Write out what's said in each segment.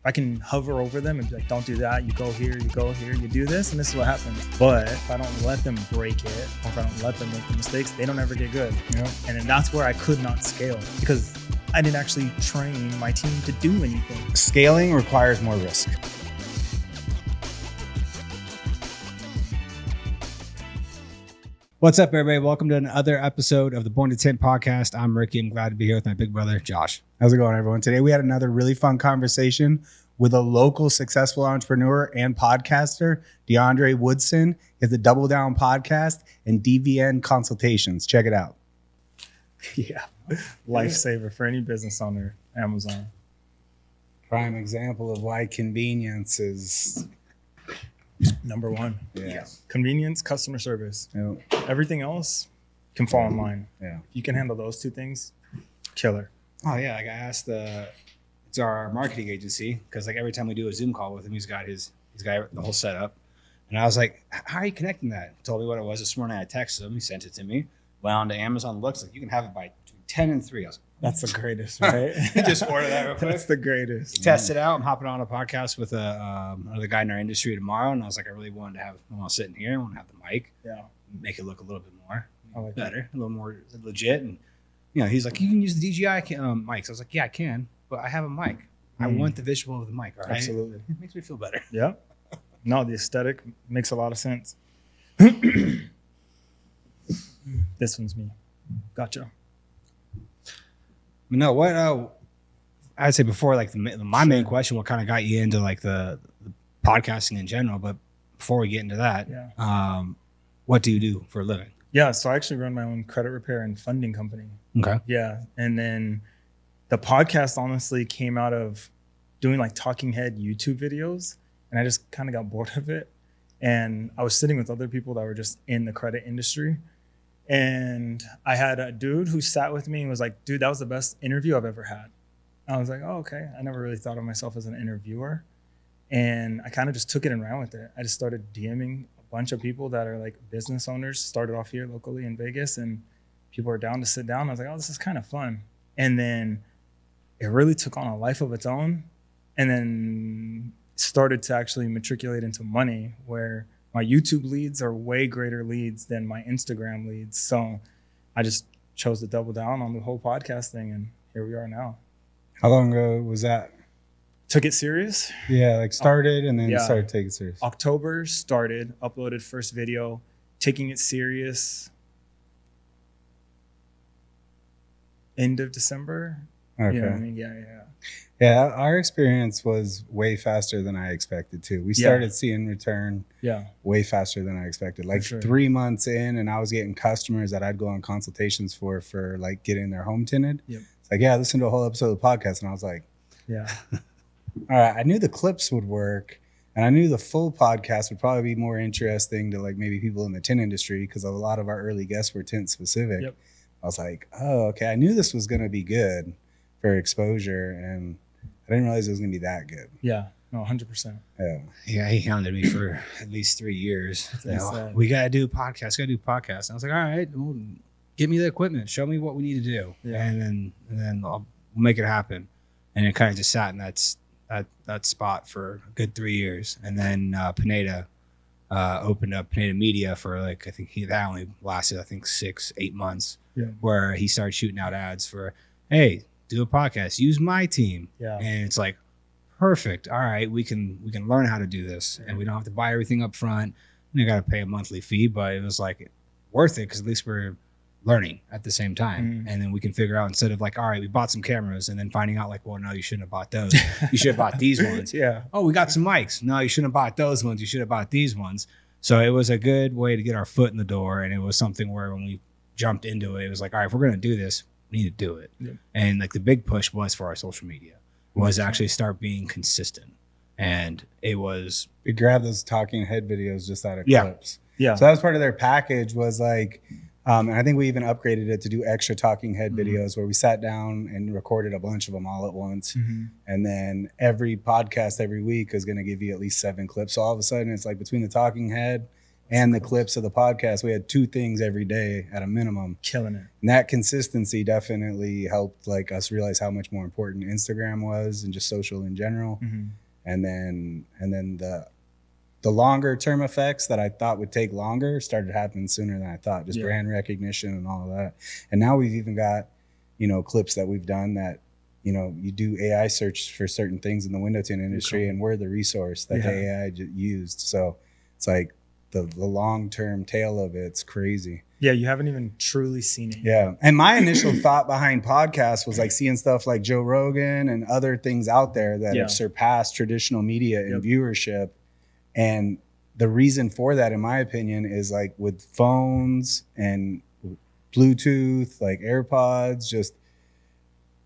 I can hover over them and be like, don't do that. You go here, you do this, and this is what happens. But if I don't let them break it, or if I don't let them make the mistakes, they don't ever get good. Yeah. And then that's where I could not scale because I didn't actually train my team to do anything. Scaling requires more risk. What's up, everybody? Welcome to another episode of the Born to Tint Podcast. I'm Ricky. I'm glad to be here with my big brother, Josh. How's it going, everyone? Today, we had another really fun conversation with a local successful entrepreneur and podcaster, DeAndre Woodson. He has the Double Down Podcast and DVN Consultations. Check it out. Yeah. Lifesaver for any business owner, Amazon. Prime example of why convenience is number one. Yeah. Convenience, customer service. Yep. Everything else can fall in line. Yeah. If you can handle those two things, killer. Oh yeah, like I asked it's our marketing agency, because like every time we do a Zoom call with him, he's got the whole setup. And I was like, how are you connecting that? He told me what it was this morning. I texted him, he sent it to me. Went on to Amazon, looks like you can have it by 10 and 3. I was like, that's the greatest, right? just order that real quick. That's the greatest. Test it out. I'm hopping on a podcast with another guy in our industry tomorrow, and I was like, I really wanted to have him sitting here. I want to have the mic. Yeah. Make it look a little bit more like better, a little more legit. And he's like, you can use the DJI mics. I was like, yeah, I can, but I have a mic. I want the visual of the mic. All right? Absolutely. It makes me feel better. Yeah. No, the aesthetic makes a lot of sense. This one's me. Gotcha. No, what I'd say before, like my main question, what kind of got you into like the podcasting in general? But before we get into that, what do you do for a living? Yeah, so I actually run my own credit repair and funding company. Okay. Yeah, and then the podcast honestly came out of doing like talking head YouTube videos, and I just kind of got bored of it. And I was sitting with other people that were just in the credit industry. And I had a dude who sat with me and was like, dude, that was the best interview I've ever had. I was like, oh, okay. I never really thought of myself as an interviewer. And I kind of just took it and ran with it. I just started DMing a bunch of people that are like business owners, started off here locally in Vegas, and people are down to sit down. I was like, oh, this is kind of fun. And then it really took on a life of its own, and then started to actually matriculate into money, where my YouTube leads are way greater leads than my Instagram leads. So I just chose to double down on the whole podcast thing, and here we are now. How long ago was that? Took it serious. Yeah, like started and then started taking it serious. October started, uploaded first video, taking it serious. End of December. Okay. You know what I mean? Yeah. Yeah, our experience was way faster than I expected too. We started seeing return way faster than I expected. Like 3 months in, and I was getting customers that I'd go on consultations for like getting their home tinted. Yep. It's like, yeah, I listened to a whole episode of the podcast, and I was like, yeah. All right, I knew the clips would work, and I knew the full podcast would probably be more interesting to like maybe people in the tint industry, because a lot of our early guests were tint specific. Yep. I was like, oh, okay. I knew this was going to be good for exposure, and I didn't realize it was going to be that good. Yeah, no, 100%. Yeah, he hounded me for at least 3 years. We got to do a podcast. And I was like, all right, well, give me the equipment. Show me what we need to do. Yeah. And then we'll make it happen. And it kind of just sat in that spot for a good 3 years. And then Pineda opened up Pineda Media for like, I think that only lasted, 6-8 months, where he started shooting out ads for, hey, do a podcast, use my team. Yeah. And it's like, perfect. All right, we can learn how to do this, and we don't have to buy everything up front. And you got to pay a monthly fee, but it was like worth it, because at least we're learning at the same time. And then we can figure out, instead of like, all right, we bought some cameras, and then finding out like, well, no, you shouldn't have bought those. You should have bought these ones. Yeah. Oh, we got some mics. No, you shouldn't have bought those ones. You should have bought these ones. So it was a good way to get our foot in the door. And it was something where when we jumped into it, it was like, all right, if we're going to do this, we need to do it. Yeah. And like the big push was for our social media was actually start being consistent. And it was, we grabbed those talking head videos just out of clips. Yeah. So that was part of their package, was like, and I think we even upgraded it to do extra talking head videos, where we sat down and recorded a bunch of them all at once. And then every podcast every week is going to give you at least 7 clips. So all of a sudden it's like, between the talking head and the clips of the podcast. We had 2 things every day at a minimum. Killing it. And that consistency definitely helped like us realize how much more important Instagram was and just social in general. Mm-hmm. And then the longer term effects that I thought would take longer started happening sooner than I thought, just brand recognition and all of that. And now we've even got, clips that we've done that, you do AI search for certain things in the window tint industry, and we're the resource that the AI used. So it's like the long-term tail of it's crazy. Yeah, you haven't even truly seen it. Yeah. And my initial thought behind podcasts was like seeing stuff like Joe Rogan and other things out there that have surpassed traditional media in viewership. And the reason for that, in my opinion, is like with phones and Bluetooth, like AirPods, just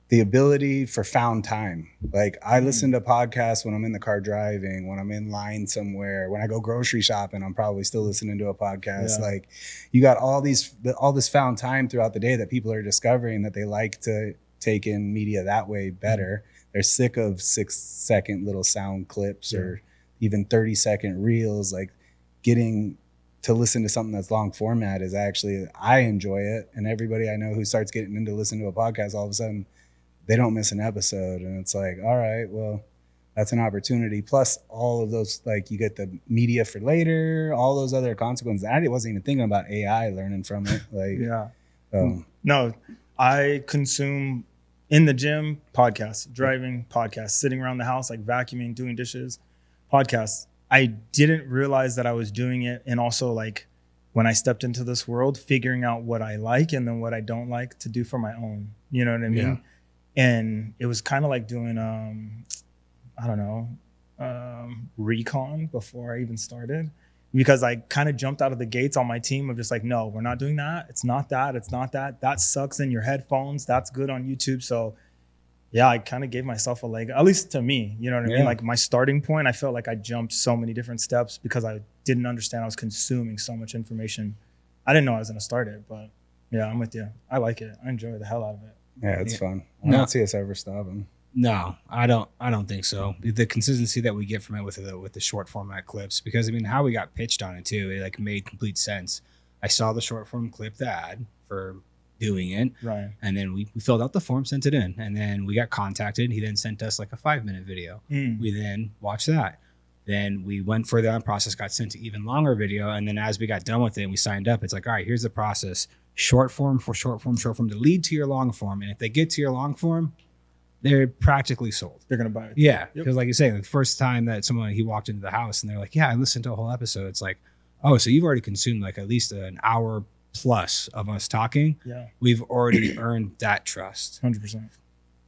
the ability for found time. Like I listen to podcasts when I'm in the car driving, when I'm in line somewhere, when I go grocery shopping, I'm probably still listening to a podcast. Yeah. Like you got all this found time throughout the day that people are discovering that they like to take in media that way better. They're sick of 6-second little sound clips or even 30-second reels. Like getting to listen to something that's long format is actually, I enjoy it. And everybody I know who starts getting into listening to a podcast, all of a sudden they don't miss an episode. And it's like, all right, well, that's an opportunity. Plus all of those, like you get the media for later, all those other consequences. I wasn't even thinking about AI learning from it. Like, No, I consume in the gym, podcasts, driving, podcasts, sitting around the house, like vacuuming, doing dishes, podcasts. I didn't realize that I was doing it. And also like when I stepped into this world, figuring out what I like and then what I don't like to do for my own, you know what I mean? Yeah. And it was kind of like doing, recon before I even started, because I kind of jumped out of the gates on my team of just like, no, we're not doing that. It's not that. It's not that. That sucks in your headphones. That's good on YouTube. So yeah, I kind of gave myself a leg, at least to me, you know what I mean? Like my starting point, I felt like I jumped so many different steps because I didn't understand I was consuming so much information. I didn't know I was going to start it, but yeah, I'm with you. I like it. I enjoy the hell out of it. Yeah, it's fun. I don't see us ever stopping. No, I don't think so. The consistency that we get from it with the short format clips, because I mean, how we got pitched on it too, it like made complete sense. I saw the short form clip, the ad for doing it, right? And then we filled out the form, sent it in, and then we got contacted. He then sent us like a 5-minute video. We then watched that. Then we went further on the process, got sent to even longer video, and then as we got done with it and we signed up, it's like, all right, here's the process: short form for short form to lead to your long form, and if they get to your long form, they're practically sold. They're going to buy it. Yeah. Because like you say, the first time that he walked into the house and they're like, yeah, I listened to a whole episode. It's like, oh, so you've already consumed like at least an hour plus of us talking. Yeah. We've already earned that trust. 100%.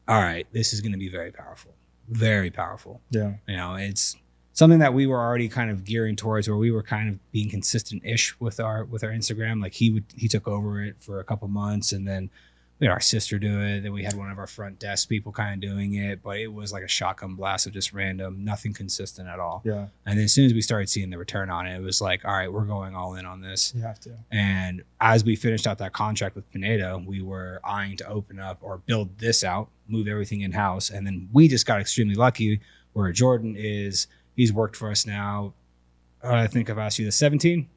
All right. This is going to be very powerful. Very powerful. Yeah. It's something that we were already kind of gearing towards, where we were kind of being consistent-ish with our Instagram. Like he took over it for a couple months, and then we had our sister do it. Then we had one of our front desk people kind of doing it, but it was like a shotgun blast of just random, nothing consistent at all. Yeah. And then as soon as we started seeing the return on it, it was like, all right, we're going all in on this. You have to. And as we finished out that contract with Pineda, we were eyeing to open up or build this out, move everything in-house. And then we just got extremely lucky where Jordan is, he's worked for us now, I think I've asked you this, 17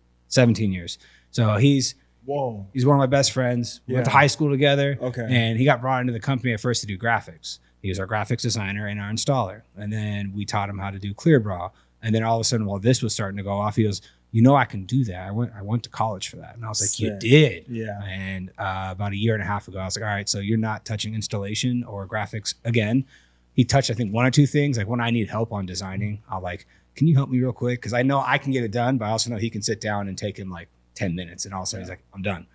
years. So he's one of my best friends. We went to high school together. Okay. And he got brought into the company at first to do graphics. He was our graphics designer and our installer. And then we taught him how to do ClearBraw. And then all of a sudden, while this was starting to go off, he goes, I can do that. I went to college for that. And I was like, Sick. You did? Yeah. And about a year and a half ago, I was like, all right, so you're not touching installation or graphics again. He touched, I think, 1 or 2 things. Like when I need help on designing, I'll like, can you help me real quick? Because I know I can get it done, but I also know he can sit down and take him like 10 minutes. And all of a sudden he's like, I'm done.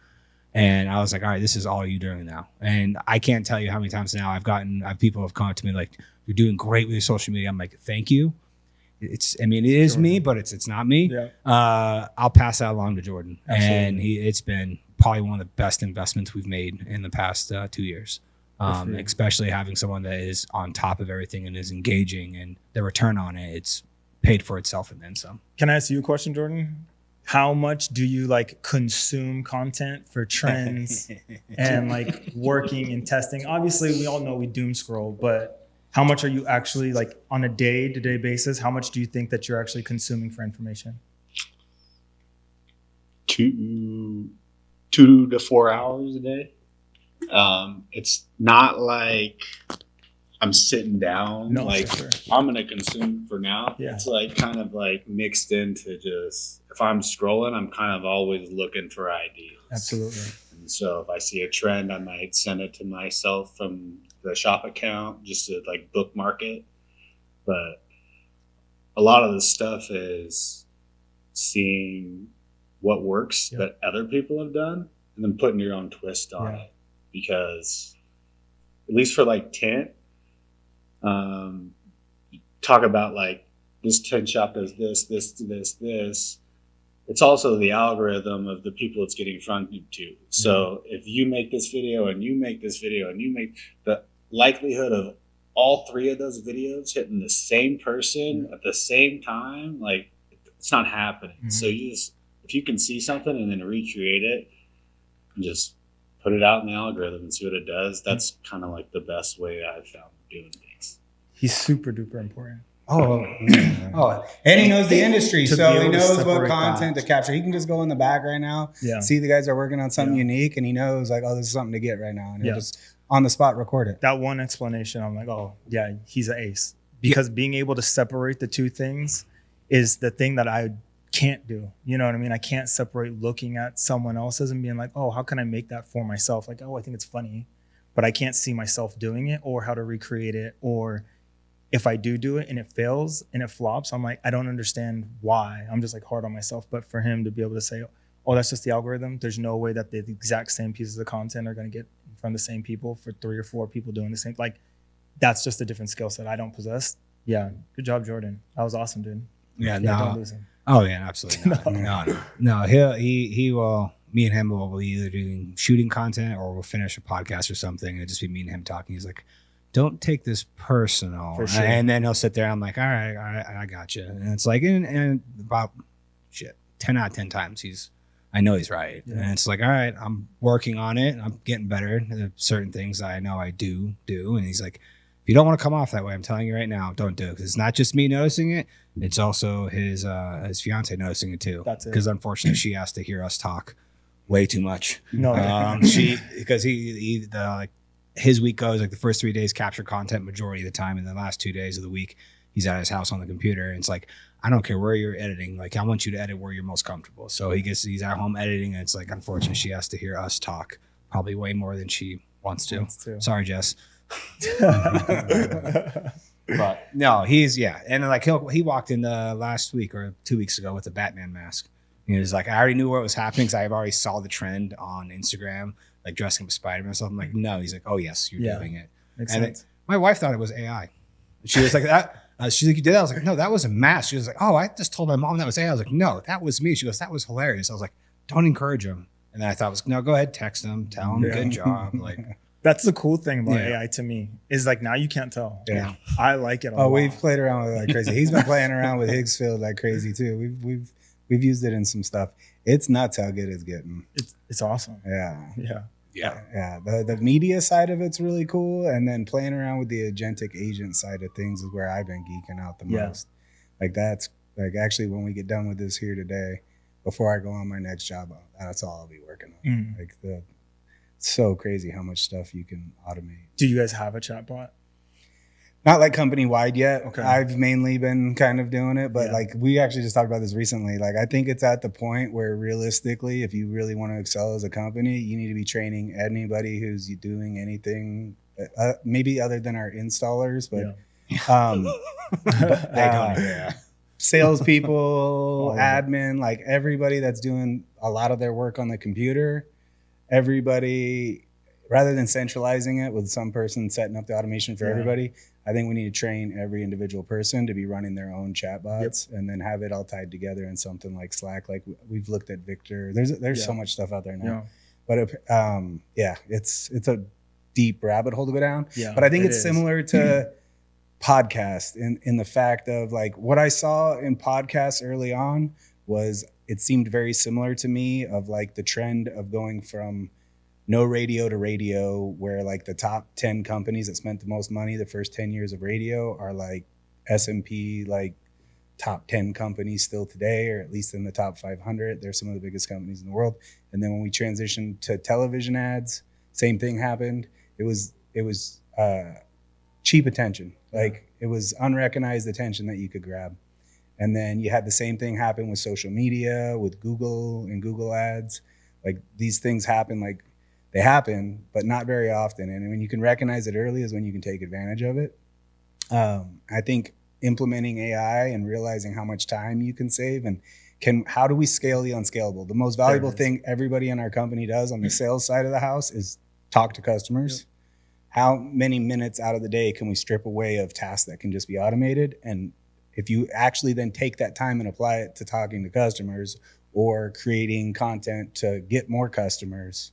And I was like, all right, this is all you doing now. And I can't tell you how many times now people have come up to me like, you're doing great with your social media. I'm like, thank you. It is me, but it's not me. Yeah. I'll pass that along to Jordan. Absolutely. And it's been probably one of the best investments we've made in the past 2 years. Especially having someone that is on top of everything and is engaging, and the return on it's paid for itself and then some. Can I ask you a question, Jordan? How much do you like consume content for trends and like working and testing? Obviously, we all know we doom scroll, but how much are you actually like on a day-to-day basis? How much do you think that you're actually consuming for information? 2 to 4 hours a day. It's not like I'm sitting down, like sure. I'm going to consume for now. Yeah. It's like kind of like mixed into just, if I'm scrolling, I'm kind of always looking for ideas. Absolutely. And so if I see a trend, I might send it to myself from the shop account just to like bookmark it. But a lot of the stuff is seeing what works that other people have done and then putting your own twist on it. Because at least for like Tint, talk about like this tint shop does this. It's also the algorithm of the people it's getting fronted to. So if you make this video and you make this video and you make, the likelihood of all 3 of those videos hitting the same person at the same time, like it's not happening. Mm-hmm. So you just, if you can see something and then recreate it and just put it out in the algorithm and see what it does, that's kind of like the best way I've found doing things. He's super duper important. And he knows the industry, so he knows what content to capture. He can just go in the back right now, see the guys are working on something unique, and he knows like, oh, this is something to get right now, and he'll just on the spot record it. That one explanation, I'm like, oh yeah, he's an ace, because being able to separate the two things is the thing that I can't do. You know what I mean? I can't separate looking at someone else's and being like, oh, how can I make that for myself? Like, oh, I think it's funny, but I can't see myself doing it or how to recreate it. Or if I do it and it fails and it flops, I'm like, I don't understand why. I'm just like hard on myself. But for him to be able to say, oh, that's just the algorithm. There's no way that the exact same pieces of content are going to get in front of the same people for 3 or 4 people doing the same. Like, that's just a different skill set I don't possess. Yeah. Good job, Jordan. That was awesome, dude. Yeah, no. Don't lose him. Oh yeah, absolutely not. No. He will. Me and him will be either doing shooting content or we'll finish a podcast or something, and it'll just be me and him talking. He's like, "Don't take this personal," for sure. And then he'll sit there. I'm like, "All right, I got you." And it's like, and about 10 out of 10 times I know he's right, and it's like, all right, I'm working on it. I'm getting better. There's certain things that I know I do, and he's like, if you don't want to come off that way, I'm telling you right now, don't do it. Because it's not just me noticing it; it's also his fiance noticing it too. That's it. Because unfortunately, she has to hear us talk way too much. No, because his week goes like the first 3 days capture content majority of the time, and the last 2 days of the week he's at his house on the computer. And it's like, I don't care where you're editing. Like, I want you to edit where you're most comfortable. So he's at home editing, and it's like, unfortunately, she has to hear us talk probably way more than she wants to. Sorry, Jess. But no, and like he walked in last week or 2 weeks ago with a Batman mask. He was like, I already knew what was happening because I already saw the trend on Instagram, like dressing up Spider-Man or something. I'm like, no. He's like, oh yes, you're doing it. Makes sense. My wife thought it was AI. She was like, that. She's like, you did that? I was like, no, that was a mask. She was like, oh, I just told my mom that was AI. I was like, no, that was me. She goes, that was hilarious. I was like, don't encourage him. And then I thought, no, go ahead, text him, tell him, good job. Like, that's the cool thing about AI to me, is like, now you can't tell. Yeah. I like it a lot. We've played around with it like crazy. He's been playing around with Higgsfield like crazy too. We've used it in some stuff. It's nuts how good it's getting. It's awesome. Yeah. The media side of it's really cool, and then playing around with the agentic agent side of things is where I've been geeking out the most. Like, that's like, actually, when we get done with this here today, before I go on my next job, that's all I'll be working on. Like, it's so crazy how much stuff you can automate. Do you guys have a chatbot? Not like company wide yet. Okay. I've mainly been kind of doing it, but like, we actually just talked about this recently. Like, I think it's at the point where realistically, if you really want to excel as a company, you need to be training anybody who's doing anything, maybe other than our installers, but they don't. Salespeople, admin, like everybody that's doing a lot of their work on the computer, everybody, rather than centralizing it with some person setting up the automation for everybody, I think we need to train every individual person to be running their own chatbots and then have it all tied together in something like Slack. Like, we've looked at Victor. There's so much stuff out there now. But it's a deep rabbit hole to go down. But I think it's similar to podcast in the fact of, like, what I saw in podcasts early on was, it seemed very similar to me of like the trend of going from no radio to radio, where like the top 10 companies that spent the most money the first 10 years of radio are like S&P like top 10 companies still today, or at least in the top 500. They're some of the biggest companies in the world. And then when we transitioned to television ads, same thing happened. It was cheap attention. Like it was unrecognized attention that you could grab. And then you had the same thing happen with social media, with Google and Google ads. Like these things happen, like they happen, but not very often. And when you can recognize it early is when you can take advantage of it. I think implementing AI and realizing how much time you can save and how do we scale the unscalable? The most valuable thing everybody in our company does on the sales side of the house is talk to customers. Yep. How many minutes out of the day can we strip away of tasks that can just be automated? And if you actually then take that time and apply it to talking to customers or creating content to get more customers,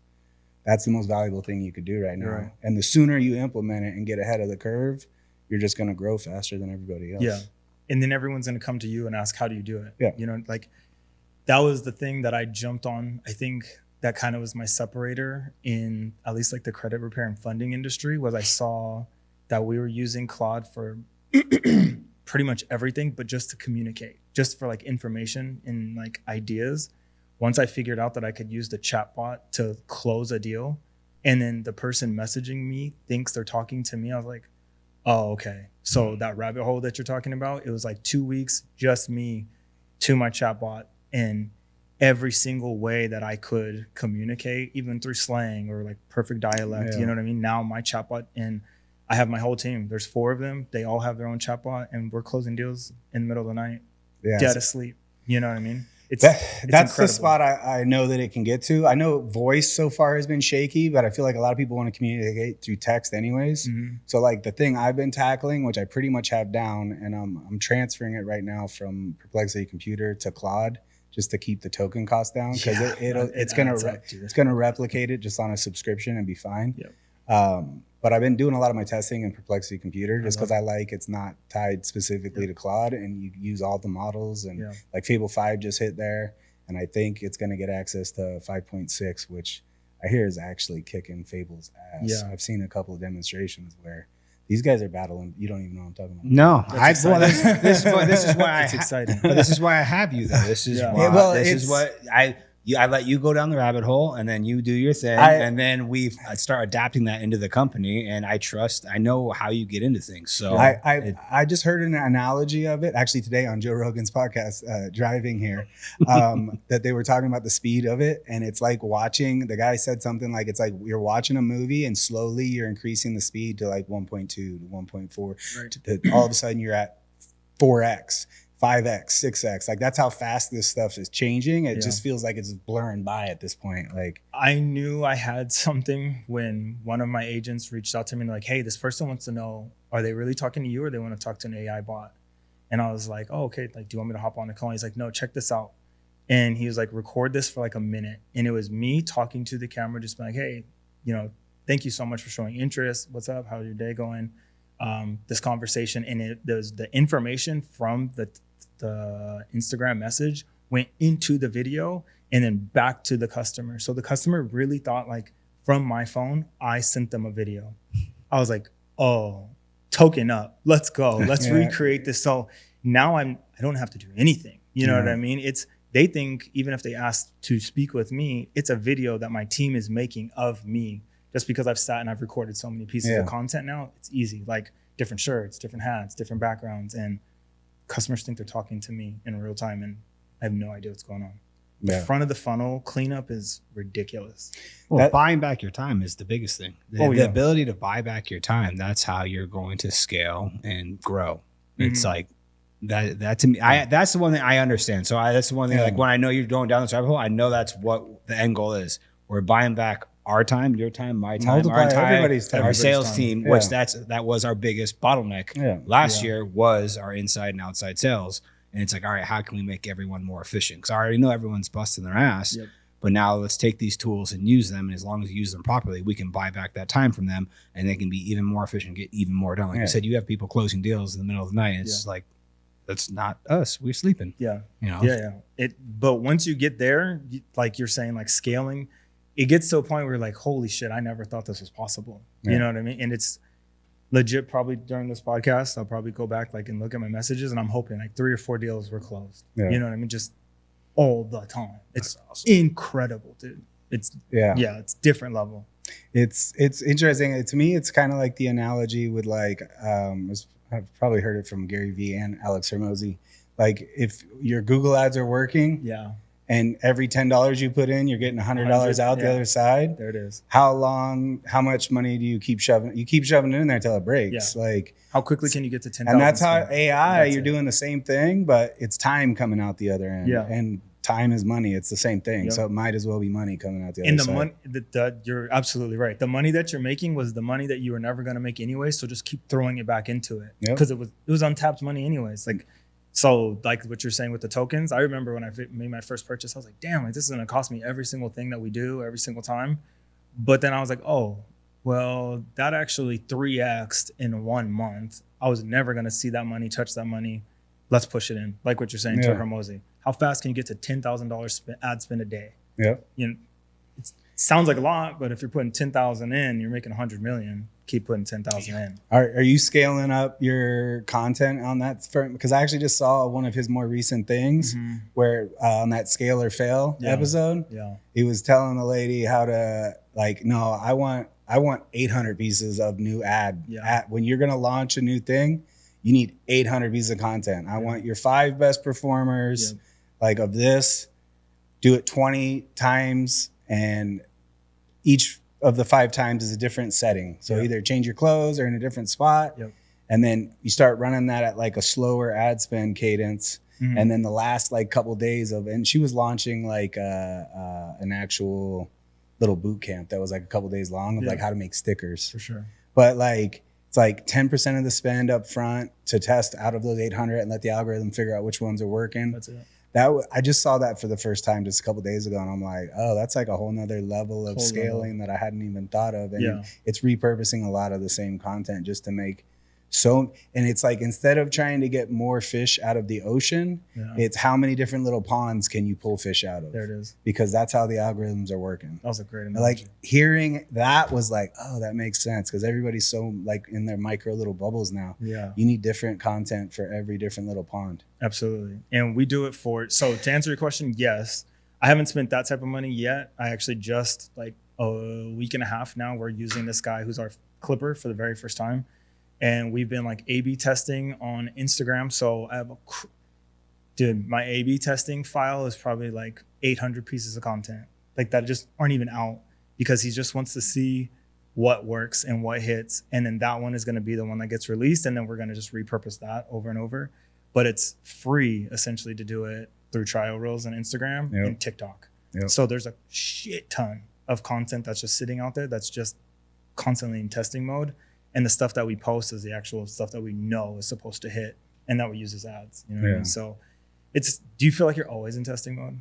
that's the most valuable thing you could do right now. Right. And the sooner you implement it and get ahead of the curve, you're just going to grow faster than everybody else. Yeah. And then everyone's going to come to you and ask, how do you do it? Yeah. You know, like that was the thing that I jumped on. I think that kind of was my separator in at least like the credit repair and funding industry, was I saw that we were using Claude for pretty much everything, but just to communicate, just for like information and like ideas. Once I figured out that I could use the chatbot to close a deal, and then the person messaging me thinks they're talking to me, I was like, oh, okay. So that rabbit hole that you're talking about, it was like 2 weeks, just me to my chatbot, and every single way that I could communicate, even through slang or like perfect dialect, you know what I mean? Now my chatbot, and I have my whole team. There's 4 of them. They all have their own chatbot, and we're closing deals in the middle of the night, dead asleep. You know what I mean? It's that's incredible. The spot I know that it can get to. I know voice so far has been shaky, but I feel like a lot of people want to communicate through text anyways. Mm-hmm. So like the thing I've been tackling, which I pretty much have down, and I'm transferring it right now from Perplexity Computer to Claude, just to keep the token cost down, because it's gonna replicate it just on a subscription and be fine. Yep. But I've been doing a lot of my testing in Perplexity Computer just because I like it's not tied specifically to Claude, and you use all the models, and like Fable 5 just hit there, and I think it's going to get access to 5.6, which I hear is actually kicking Fable's ass. Yeah. I've seen a couple of demonstrations where these guys are battling. You don't even know what I'm talking about. No, this is why it's exciting. But this is why I have you though. This is why I let you go down the rabbit hole, and then you do your thing, and then we start adapting that into the company. And I know how you get into things. So I just heard an analogy of it actually today on Joe Rogan's podcast, driving here, that they were talking about the speed of it. And it's like watching, the guy said something like, it's like you're watching a movie and slowly you're increasing the speed to like 1.2 to 1.4. Right. All of a sudden you're at 4x. 5x, 6x, like that's how fast this stuff is changing. It just feels like it's blurring by at this point. Like I knew I had something when one of my agents reached out to me and like, hey, this person wants to know, are they really talking to you or they want to talk to an AI bot? And I was like, oh, okay. Like, do you want me to hop on the call? And he's like, no, check this out. And he was like, record this for like a minute. And it was me talking to the camera, just being like, hey, you know, thank you so much for showing interest. What's up? How's your day going? This conversation. And there's the information from the Instagram message went into the video and then back to the customer. So the customer really thought like from my phone, I sent them a video. I was like, oh, token up, let's go. Let's recreate this. So now I don't have to do anything. You know what I mean? They think even if they ask to speak with me, it's a video that my team is making of me, just because I've sat and I've recorded so many pieces of content now. It's easy, like different shirts, different hats, different backgrounds, and customers think they're talking to me in real time, and I have no idea what's going on. The front of the funnel cleanup is ridiculous. Well, buying back your time is the biggest thing. The ability to buy back your time, that's how you're going to scale and grow. Mm-hmm. It's like that to me, that's the one thing I understand. So that's the one thing, like when I know you're going down this rabbit hole, I know that's what the end goal is. We're buying back our time, your time, my time, our time, everybody's time, our sales team, which that was our biggest bottleneck last year, was our inside and outside sales. And it's like, all right, how can we make everyone more efficient? Because I already know everyone's busting their ass, but now let's take these tools and use them. And as long as you use them properly, we can buy back that time from them, and they can be even more efficient, get even more done. Like you said, you have people closing deals in the middle of the night. And it's like, that's not us. We're sleeping. Yeah. You know? But once you get there, like you're saying, like scaling, it gets to a point where you're like, holy shit, I never thought this was possible. You know what I mean? And legit, probably during this podcast, I'll probably go back like and look at my messages, and I'm hoping like 3 or 4 deals were closed. Yeah. You know what I mean? Just all the time. It's awesome. Incredible, dude. It's it's different level. It's interesting. To me, it's kind of like the analogy with like I've probably heard it from Gary Vee and Alex Hormozi. Like if your Google ads are working, and every $10 you put in, you're getting $100 out the other side. There it is. How much money do you keep shoving? You keep shoving it in there until it breaks. Yeah. Like how quickly can you get to 10,000? And that's how AI, you're doing the same thing, but it's time coming out the other end. Yeah. And time is money. It's the same thing. Yep. So it might as well be money coming out the other side. And the money, you're absolutely right. The money that you're making was the money that you were never going to make anyway. So just keep throwing it back into it because it was untapped money anyways. Like, so like what you're saying with the tokens, I remember when I made my first purchase, I was like, damn, like this is going to cost me every single thing that we do every single time. But then I was like, oh, well, that actually 3x'd in 1 month. I was never going to see that money, touch that money. Let's push it in. Like what you're saying to Hormozi. How fast can you get to $10,000 ad spend a day? Yeah. You know, it sounds like a lot, but if you're putting 10,000 in, you're making 100 million. Keep putting 10,000 in. Are you scaling up your content on that? Because I actually just saw one of his more recent things where on that scale or fail episode, he was telling the lady how to like, no, I want 800 pieces of new ad. When you're going to launch a new thing, you need 800 pieces of content. I want your 5 best performers like of this, do it 20 times, and each of the 5 times is a different setting. So either change your clothes or in a different spot. And then you start running that at like a slower ad spend cadence. And then the last like couple days and she was launching like an actual little boot camp that was like a couple days long of like how to make stickers. For sure. But like, it's like 10% of the spend up front to test out of those 800 and let the algorithm figure out which ones are working. That's it. I just saw that for the first time just a couple days ago, and I'm like, oh, that's like a whole nother level of scaling that I hadn't even thought of. And it's repurposing a lot of the same content just to make and it's like, instead of trying to get more fish out of the ocean, it's how many different little ponds can you pull fish out of? There it is. Because that's how the algorithms are working. That was a great analogy. Like hearing that was like, oh, that makes sense. Because everybody's so like in their micro little bubbles now. Yeah. You need different content for every different little pond. Absolutely. And we do it so to answer your question, yes, I haven't spent that type of money yet. I actually just like a week and a half now, we're using this guy who's our clipper for the very first time. And we've been like A/B testing on Instagram. So I have my A/B testing file is probably like 800 pieces of content like that just aren't even out because he just wants to see what works and what hits. And then that one is going to be the one that gets released. And then we're going to just repurpose that over and over. But it's free essentially to do it through trial reels and Instagram and TikTok. So there's a shit ton of content that's just sitting out there that's just constantly in testing mode. And the stuff that we post is the actual stuff that we know is supposed to hit and that we use as ads. You know what I mean? So do you feel like you're always in testing mode?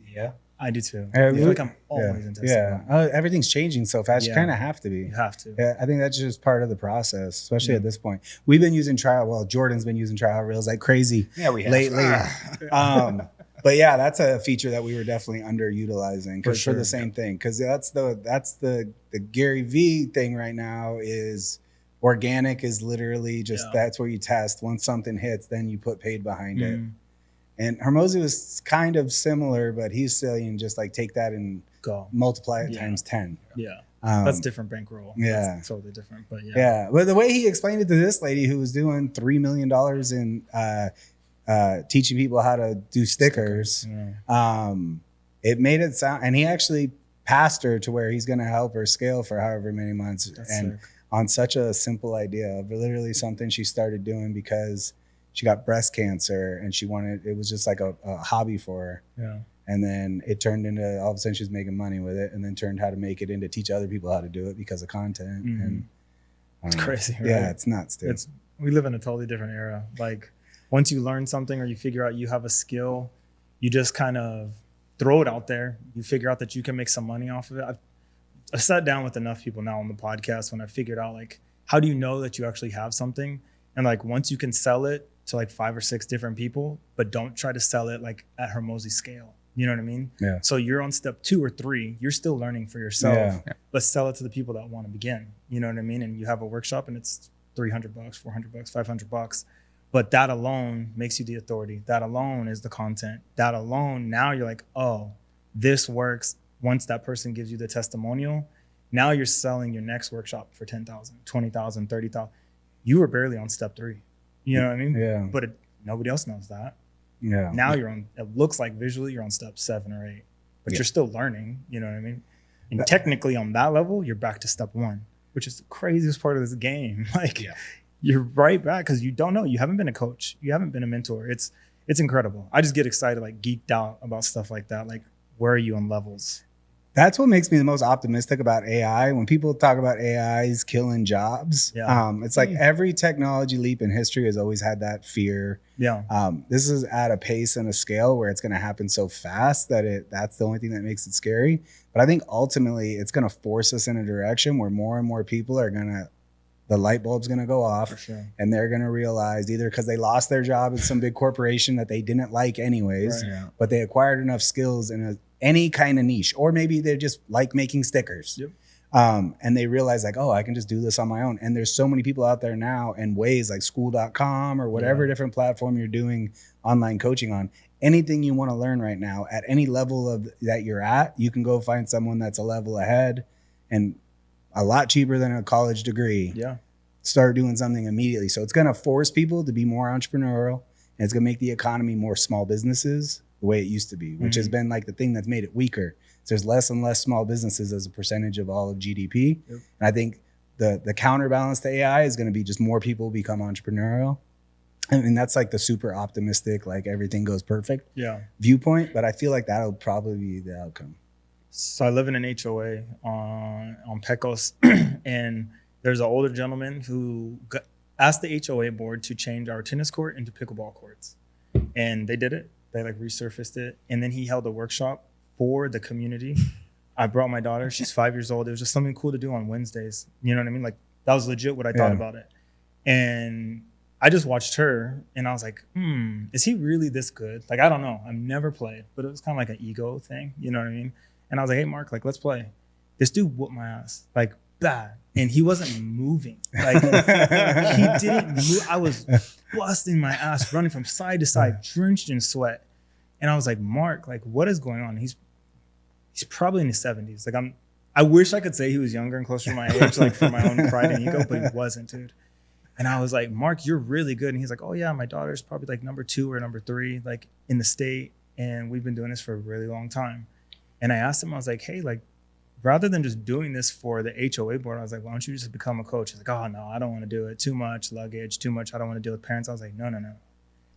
Yeah. I do too. I feel like I'm always in testing mode. Everything's changing so fast. You kind of have to be. You have to. Yeah, I think that's just part of the process, especially at this point. We've been using Jordan's been using trial reels like crazy we have. lately. But yeah, that's a feature that we were definitely underutilizing for the same thing. Because that's the Gary Vee thing right now is organic is literally just that's where you test. Once something hits, then you put paid behind it. And Hormozi was kind of similar, but he's saying just like take that and multiply it times 10. Yeah. That's different bankroll. Yeah. That's totally different. But yeah. But the way he explained it to this lady who was doing $3 million in teaching people how to do stickers. It made it sound, and he actually passed her to where he's going to help her scale for however many months. That's sick. On such a simple idea of literally something she started doing because she got breast cancer and it was just like a hobby for her. Yeah. And then it turned into, all of a sudden she was making money with it, and then turned how to make it into teach other people how to do it because of content. And it's crazy, right? Yeah, it's nuts, dude. We live in a totally different era. Like once you learn something or you figure out you have a skill, you just kind of throw it out there. You figure out that you can make some money off of it. I've sat down with enough people now on the podcast when I figured out like, how do you know that you actually have something? And like, once you can sell it to like 5 or 6 different people, but don't try to sell it like at Hormozi scale. You know what I mean? Yeah. So you're on step 2 or 3, you're still learning for yourself, but sell it to the people that want to begin. You know what I mean? And you have a workshop and it's $300, $400, $500. But that alone makes you the authority. That alone is the content. That alone, now you're like, oh, this works. Once that person gives you the testimonial, now you're selling your next workshop for $10,000, $20,000, $30,000. You were barely on step 3. You know what I mean? Yeah. But nobody else knows that. Yeah. Now you're on, it looks like visually you're on step 7 or 8, but you're still learning. You know what I mean? And technically on that level, you're back to step 1, which is the craziest part of this game. Like you're right back because you don't know. You haven't been a coach. You haven't been a mentor. It's incredible. I just get excited, like geeked out about stuff like that. Like, where are you on levels? That's what makes me the most optimistic about AI. When people talk about AIs killing jobs, it's like every technology leap in history has always had that fear. Yeah. This is at a pace and a scale where it's going to happen so fast that that's the only thing that makes it scary. But I think ultimately it's going to force us in a direction where more and more people are going to, the light bulb's going to go off, for sure. And they're going to realize either because they lost their job at some big corporation that they didn't like anyways, but they acquired enough skills in any kind of niche, or maybe they just like making stickers. Yep. And they realize like, oh, I can just do this on my own. And there's so many people out there now and ways like school.com or whatever different platform you're doing online coaching on. Anything you want to learn right now at any level of that you're at, you can go find someone that's a level ahead and a lot cheaper than a college degree. Yeah. Start doing something immediately. So it's going to force people to be more entrepreneurial, and it's going to make the economy more small businesses the way it used to be, which has been like the thing that's made it weaker. So there's less and less small businesses as a percentage of all of GDP. Yep. And I think the counterbalance to AI is going to be just more people become entrepreneurial. I mean, that's like the super optimistic, like everything goes perfect viewpoint. But I feel like that'll probably be the outcome. So I live in an HOA on Pecos, and there's an older gentleman who asked the HOA board to change our tennis court into pickleball courts. And they did it. They like resurfaced it. And then he held a workshop for the community. I brought my daughter. She's 5 years old. It was just something cool to do on Wednesdays. You know what I mean? Like that was legit what I thought about it. And I just watched her and I was like, is he really this good? Like, I don't know. I've never played, but it was kind of like an ego thing. You know what I mean? And I was like, hey, Mark, like, let's play. This dude whooped my ass, like, bad. And he wasn't moving. Like, he didn't move. I was busting my ass, running from side to side, drenched in sweat. And I was like, Mark, like, what is going on? He's probably in his 70s. Like, I wish I could say he was younger and closer to my age, like, for my own pride and ego, but he wasn't, dude. And I was like, Mark, you're really good. And he's like, oh, yeah, my daughter's probably, like, number 2 or number 3, like, in the state. And we've been doing this for a really long time. And I asked him, I was like, hey, like, rather than just doing this for the HOA board, I was like, why don't you just become a coach? He's like, oh, no, I don't want to do it. Too much luggage, too much. I don't want to deal with parents. I was like, no.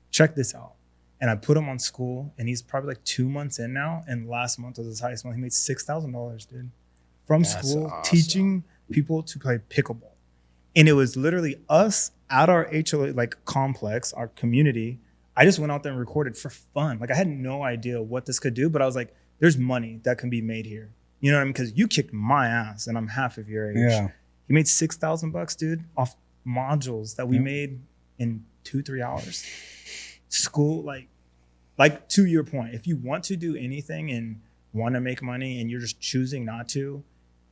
Check this out. And I put him on school, and he's probably like 2 months in now. And last month was his highest month. He made $6,000, dude, from school, teaching people to play pickleball. And it was literally us at our HOA, like complex, our community. I just went out there and recorded for fun. Like I had no idea what this could do, but I was like, there's money that can be made here. You know what I mean? Because you kicked my ass and I'm half of your age. Yeah. He made $6,000, dude, off modules that we made in 2-3 hours. School, like to your point, if you want to do anything and want to make money and you're just choosing not to,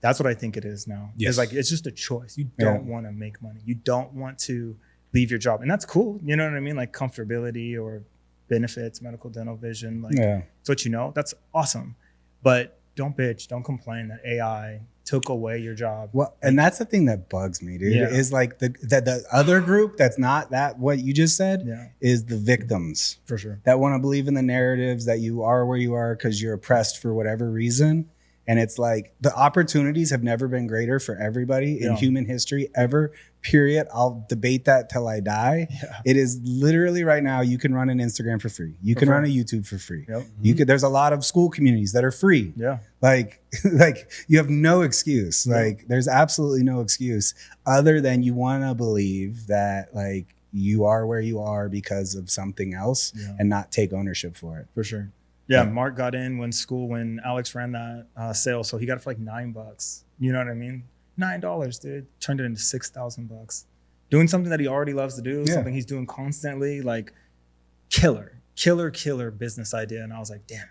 that's what I think it is now. Yes. It's like, it's just a choice. You don't want to make money. You don't want to leave your job. And that's cool. You know what I mean? Like comfortability or benefits, medical, dental, vision, like it's what you know. That's awesome. But don't bitch, don't complain that AI took away your job. Well, and that's the thing that bugs me, dude, is like the other group that's not that what you just said is the victims. For sure. That want to believe in the narratives that you are where you are because you're oppressed for whatever reason. And it's like the opportunities have never been greater for everybody in human history ever, period. I'll debate that till I die. Yeah. It is literally right now, you can run an Instagram for free. You can run a YouTube for free. Yep. You could, there's a lot of school communities that are free. Yeah. Like you have no excuse. Yeah. Like there's absolutely no excuse other than you want to believe that like you are where you are because of something else and not take ownership for it. For sure. Yeah, Mark got in when Alex ran that sale, so he got it for like $9. You know what I mean? $9, dude. Turned it into $6,000. Doing something that he already loves to do, something he's doing constantly, like killer business idea. And I was like, damn it.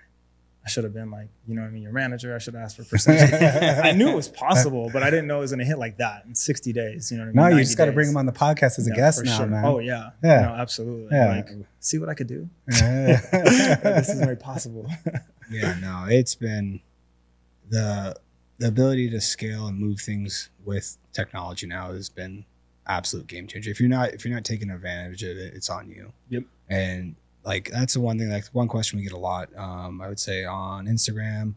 I should have been like, you know what I mean, your manager. I should have asked for percentage. I knew it was possible, but I didn't know it was going to hit like that in 60 days. You know what I mean? No, you just got to bring him on the podcast as a guest now, sure. man. Oh, yeah. No, absolutely. Yeah. Like, see what I could do? This is very possible. Yeah, no, it's been the ability to scale and move things with technology now has been absolute game changer. If you're not taking advantage of it, it's on you. Yep. And like that's the one thing, like one question we get a lot, I would say on Instagram,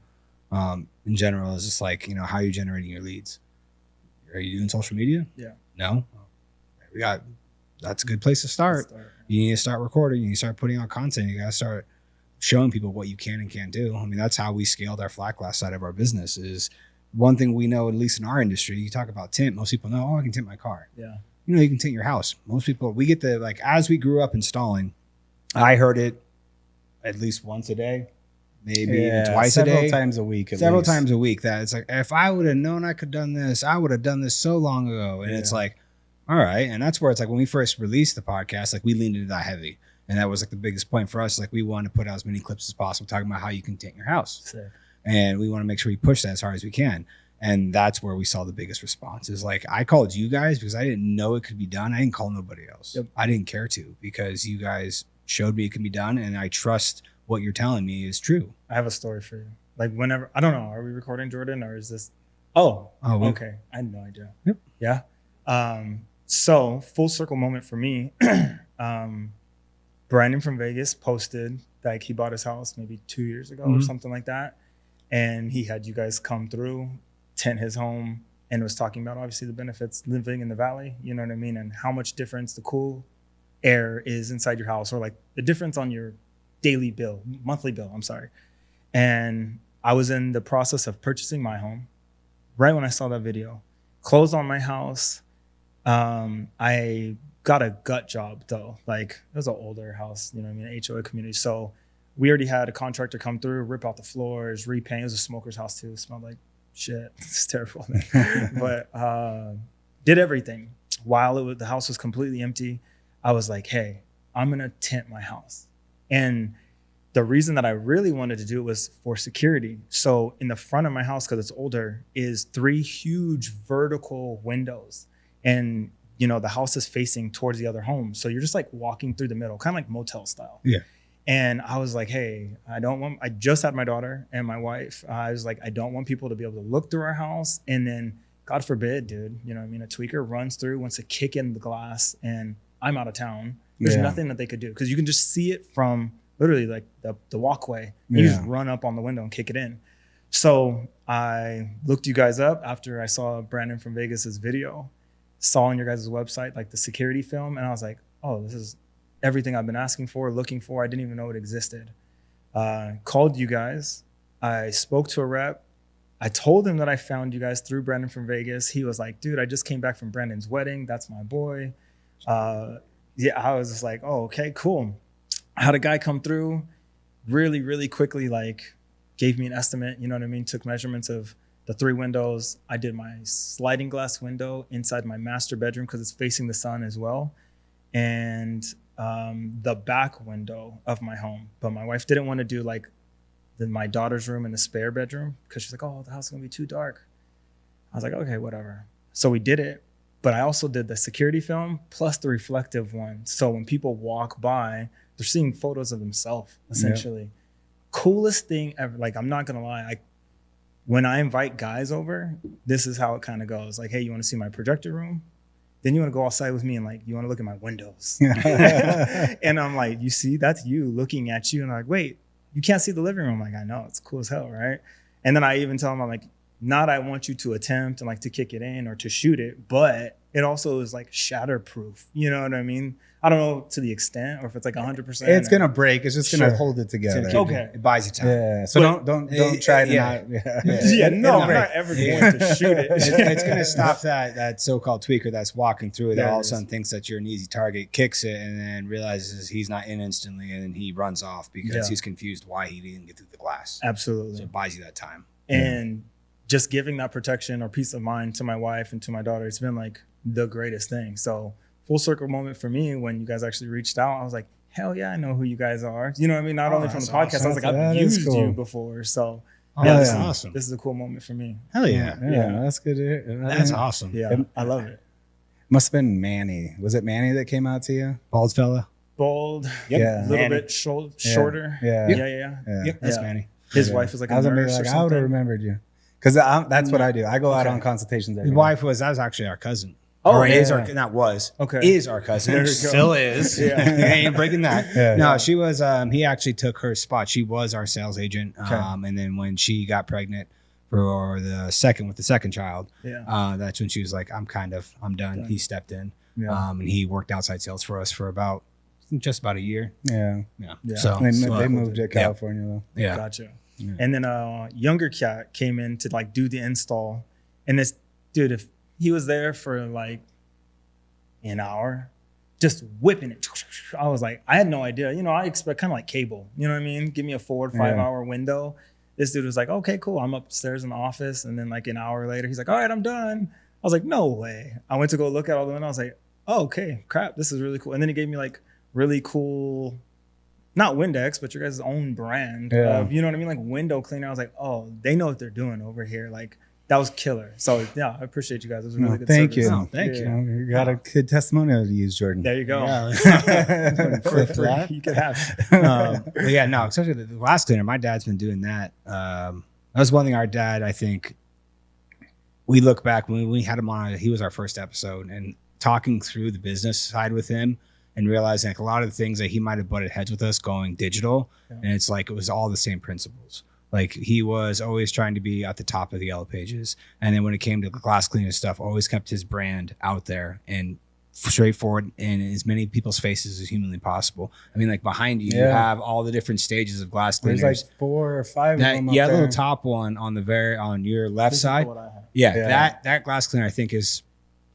in general, is just like, you know, how are you generating your leads? Are you doing social media? Yeah. No. That's a good place to start. You need to start recording. You need to start putting out content. You got to start showing people what you can and can't do. I mean, that's how we scaled our flat glass side of our business. Is one thing we know, at least in our industry, you talk about tint. Most people know, I can tint my car. Yeah. You know, you can tint your house. Most people, we get the, like, as we grew up installing, I heard it at least once a day, maybe even twice a day. Several times a week. Several times a week. That it's like, if I would have known I could done this, I would have done this so long ago. And it's like, all right. And that's where it's like, when we first released the podcast, like we leaned into that heavy. And that was like the biggest point for us. Like we wanted to put out as many clips as possible talking about how you can tint your house. Sick. And we want to make sure we push that as hard as we can. And that's where we saw the biggest response. Is like, I called you guys because I didn't know it could be done. I didn't call nobody else. Yep. I didn't care to, because you guys showed me it can be done. And I trust what you're telling me is true. I have a story for you. Like whenever, I don't know, are we recording, Jordan, or is this? Oh, okay. I had no idea. Yep. Yeah. So full circle moment for me. Brandon from Vegas posted like he bought his house maybe 2 years ago or something like that. And he had you guys come through, tint his home, and was talking about obviously the benefits living in the valley, you know what I mean? And how much difference the cool air is inside your house, or like the difference on your monthly bill, I'm sorry. And I was in the process of purchasing my home right when I saw that video. Closed on my house. I got a gut job though. Like it was an older house, you know what I mean, HOA community. So we already had a contractor come through, rip out the floors, repaint. It was a smoker's house too. It smelled like shit. It's terrible. But did everything. While the house was completely empty, I was like, hey, I'm gonna tint my house. And the reason that I really wanted to do it was for security. So in the front of my house, because it's older, is 3 huge vertical windows. And you know, the house is facing towards the other home. So you're just like walking through the middle, kind of like motel style. Yeah. And I was like, hey, I just had my daughter and my wife. I was like, I don't want people to be able to look through our house. And then God forbid, dude, you know what I mean? A tweaker runs through, wants to kick in the glass, and I'm out of town. There's nothing that they could do, because you can just see it from literally like the walkway. You just run up on the window and kick it in. So I looked you guys up after I saw Brandon from Vegas's video, saw on your guys' website, like the security film. And I was like, oh, this is everything I've been asking for, looking for. I didn't even know it existed. Called you guys. I spoke to a rep. I told him that I found you guys through Brandon from Vegas. He was like, dude, I just came back from Brandon's wedding. That's my boy. I was just like, oh, okay, cool. I had a guy come through really, really quickly, like gave me an estimate, you know what I mean? Took measurements of the 3 windows. I did my sliding glass window inside my master bedroom because it's facing the sun as well. And the back window of my home. But my wife didn't want to do like my daughter's room and the spare bedroom, because she's like, oh, the house is going to be too dark. I was like, okay, whatever. So we did it. But I also did the security film plus the reflective one. So when people walk by, they're seeing photos of themselves, essentially. Yeah. Coolest thing ever. Like, I'm not going to lie. When I invite guys over, this is how it kind of goes. Like, hey, you want to see my projector room? Then you want to go outside with me and like, you want to look at my windows. And I'm like, you see, that's you looking at you. And I'm like, wait, you can't see the living room. I'm like, I know, it's cool as hell, right? And then I even tell them, I'm like, not I want you to attempt and like to kick it in or to shoot it, but it also is like shatterproof. You know what I mean? I don't know to the extent, or if it's like 100%. It's gonna break. It's just gonna hold it together. Okay, it buys you time. Yeah. So don't try to not. No, I'm not ever going to shoot it. It's gonna stop that so-called tweaker that's walking through that all of a sudden thinks that you're an easy target, kicks it, and then realizes he's not in instantly, and then he runs off because he's confused why he didn't get through the glass. Absolutely. So it buys you that time. And just giving that protection or peace of mind to my wife and to my daughter, it's been like the greatest thing. So full circle moment for me when you guys actually reached out. I was like, hell yeah, I know who you guys are. You know what I mean? Not only from the podcast, awesome. I was like, I've used you before. So that's awesome. This is a cool moment for me. Hell yeah. That's good to hear. That's awesome. Yeah, I love it. Must have been Manny. Was it Manny that came out to you? Bald fella. Bald, yeah, a little bit shorter. Yeah. That's Manny. His wife was like a nurse or something. I would have remembered you. Because that's what I do. I go out on consultations. His wife was actually our cousin. Oh, is our cousin. Still is. Yeah. Ain't breaking that. Yeah. No, she was. He actually took her spot. She was our sales agent. And then when she got pregnant with the second child, that's when she was like, I'm done. He stepped in. Yeah. And he worked outside sales for us for just about a year. Yeah. So they moved to California though. Yeah. Gotcha. Yeah. And then a younger cat came in to like do the install, and this dude, if he was there for like an hour, just whipping it. I was like, I had no idea. You know, I expect kind of like cable. You know what I mean? Give me a 4 or 5 hour window. This dude was like, okay, cool. I'm upstairs in the office, and then like an hour later, he's like, all right, I'm done. I was like, no way. I went to go look at all the windows. I was like, oh, okay, crap, this is really cool. And then he gave me like really cool, not Windex, but your guys' own brand of, you know what I mean? Like window cleaner. I was like, oh, they know what they're doing over here. Like that was killer. So yeah, I appreciate you guys. It was a really good thank service. you. Oh, thank you. You got a good testimonial to use, Jordan. There you go. Yeah. For free. You could have it. Especially the glass cleaner. My dad's been doing that. That was one thing our dad, I think, we look back when we had him on, he was our first episode, and talking through the business side with him and realizing like a lot of the things that he might have butted heads with us going digital. And it's like, it was all the same principles. Like he was always trying to be at the top of the yellow pages. And then when it came to glass cleaning stuff, always kept his brand out there and straightforward in as many people's faces as humanly possible. I mean, like behind you, you have all the different stages of glass cleaners. There's like 4 or 5 of them up yellow there. top one on your left side. That glass cleaner I think is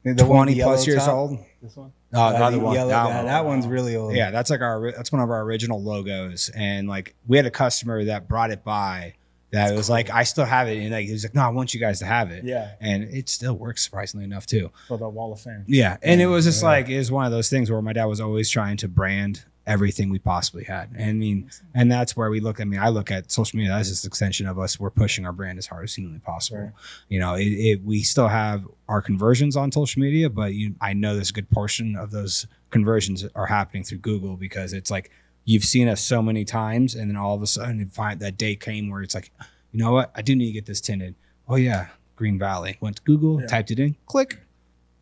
the 20 plus years old. This one? Oh, the other one. That one's really old. Yeah, that's one of our original logos. And like we had a customer that brought it by that was like, I still have it. And like, he was like, no, I want you guys to have it. Yeah. And it still works surprisingly enough too. For the Wall of Fame. Yeah. And it was just like, it was one of those things where my dad was always trying to brand everything we possibly had. And I mean, and that's where I look at social media as this extension of us. We're pushing our brand as hard as humanly possible. Right. You know, we still have our conversions on social media, but I know there's a good portion of those conversions are happening through Google, because it's like, you've seen us so many times, and then all of a sudden you find that day came where it's like, you know what? I do need to get this tinted. Oh yeah. Green Valley. Went to Google, typed it in, click.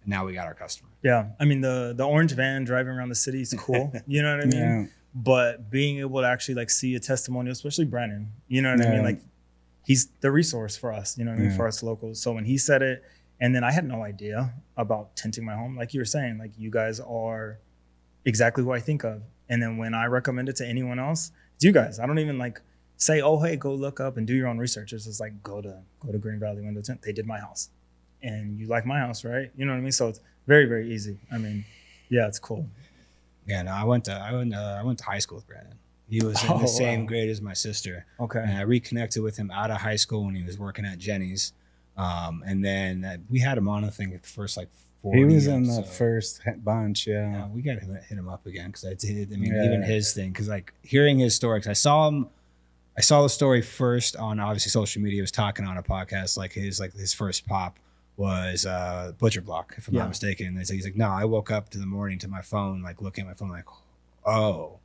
And now we got our customer. Yeah. I mean, the orange van driving around the city is cool. You know what I mean? Yeah. But being able to actually like see a testimonial, especially Brandon, you know what I mean? Like he's the resource for us, you know what I mean? For us locals. So when he said it, and then I had no idea about tinting my home. Like you were saying, like you guys are exactly who I think of. And then when I recommend it to anyone else, it's you guys. I don't even like say, oh, hey, go look up and do your own research. It's just like, go to Green Valley Window Tint. They did my house. And you like my house, right? You know what I mean? So it's very, very easy. I mean, yeah, it's cool. Yeah, no, I went to high school with Brandon. He was in the same grade as my sister. Okay. And I reconnected with him out of high school when he was working at Jenny's. And then we had him on, I think, the first like 40 He was in the first bunch, yeah. We got to hit him up again, because even his thing, because like hearing his story, because I saw the story first on obviously social media. He was talking on a podcast, like his first pop was Butcher Block, if I'm not mistaken. And he's like, no, I woke up to the morning to my phone, like looking at my phone, like, oh,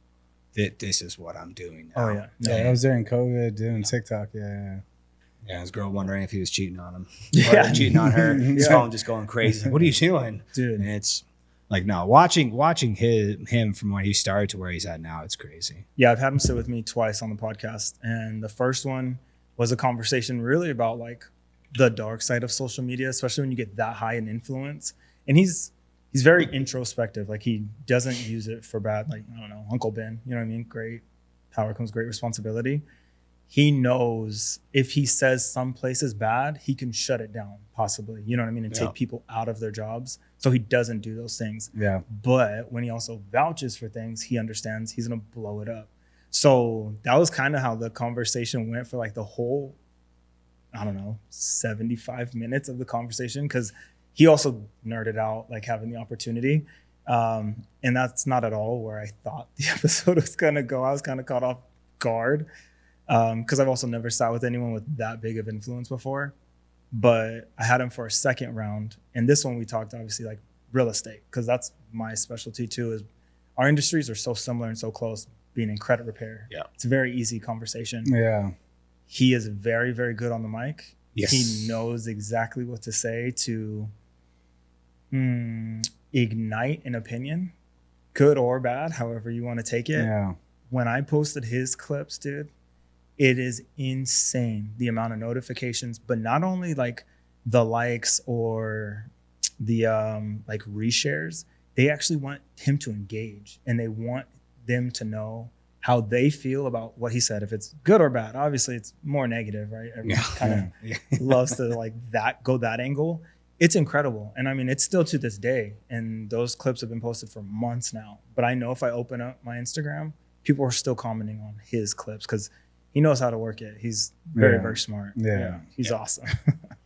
this is what I'm doing now. Oh yeah. I was during COVID doing TikTok. Yeah, his girl wondering if he was cheating on him. Or cheating on her. His phone just going crazy. Like, what are you doing, dude? And it's like, no, watching him from where he started to where he's at now, it's crazy. Yeah, I've had him sit with me twice on the podcast, and the first one was a conversation really about like the dark side of social media, especially when you get that high in influence. And he's very introspective. Like he doesn't use it for bad. Like, I don't know, Uncle Ben, you know what I mean? Great power comes great responsibility. He knows if he says some place is bad, he can shut it down possibly, you know what I mean? And take people out of their jobs. So he doesn't do those things. Yeah. But when he also vouches for things, he understands he's going to blow it up. So that was kind of how the conversation went for like the whole, I don't know, 75 minutes of the conversation, because he also nerded out, like having the opportunity. And that's not at all where I thought the episode was going to go. I was kind of caught off guard because I've also never sat with anyone with that big of influence before. But I had him for a second round. And this one we talked obviously like real estate, because that's my specialty too, is our industries are so similar and so close, being in credit repair. Yeah. It's a very easy conversation. Yeah. He is very, very good on the mic. Yes. He knows exactly what to say to ignite an opinion, good or bad, however you want to take it. Yeah. When I posted his clips, dude, it is insane the amount of notifications, but not only like the likes or the like reshares, they actually want him to engage and they want them to know how they feel about what he said. If it's good or bad, obviously it's more negative, right? Everyone kind of loves to like go that angle. It's incredible. And I mean, it's still to this day. And those clips have been posted for months now. But I know if I open up my Instagram, people are still commenting on his clips because he knows how to work it. He's very, very smart. Yeah. He's awesome.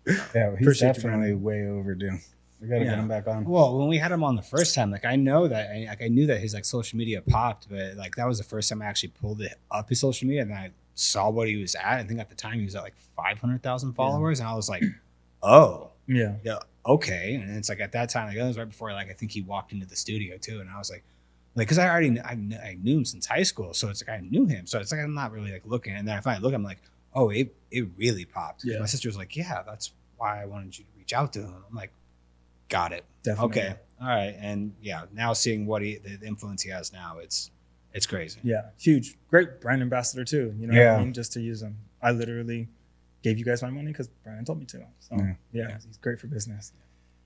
Yeah, he's Appreciate you, definitely way overdue. We got to get him back on. Well, when we had him on the first time, like I knew that his like social media popped, but like that was the first time I actually pulled it up his social media and I saw what he was at. I think at the time he was at like 500,000 followers, and I was like, oh, Yeah. okay. And it's like at that time, like that was right before like I think he walked into the studio too, and I was like, because I knew him since high school, so it's like I knew him, so it's like I'm not really like looking, and then I finally look, I'm like, oh, it really popped. Yeah. My sister was like, yeah, that's why I wanted you to reach out to him. I'm like, got it. Definitely. Okay. All right. And yeah, now seeing what the influence he has now, it's crazy. Yeah. Huge. Great brand ambassador too. You know what I mean? Just to use him. I literally gave you guys my money because Brian told me to. So yeah, he's great for business.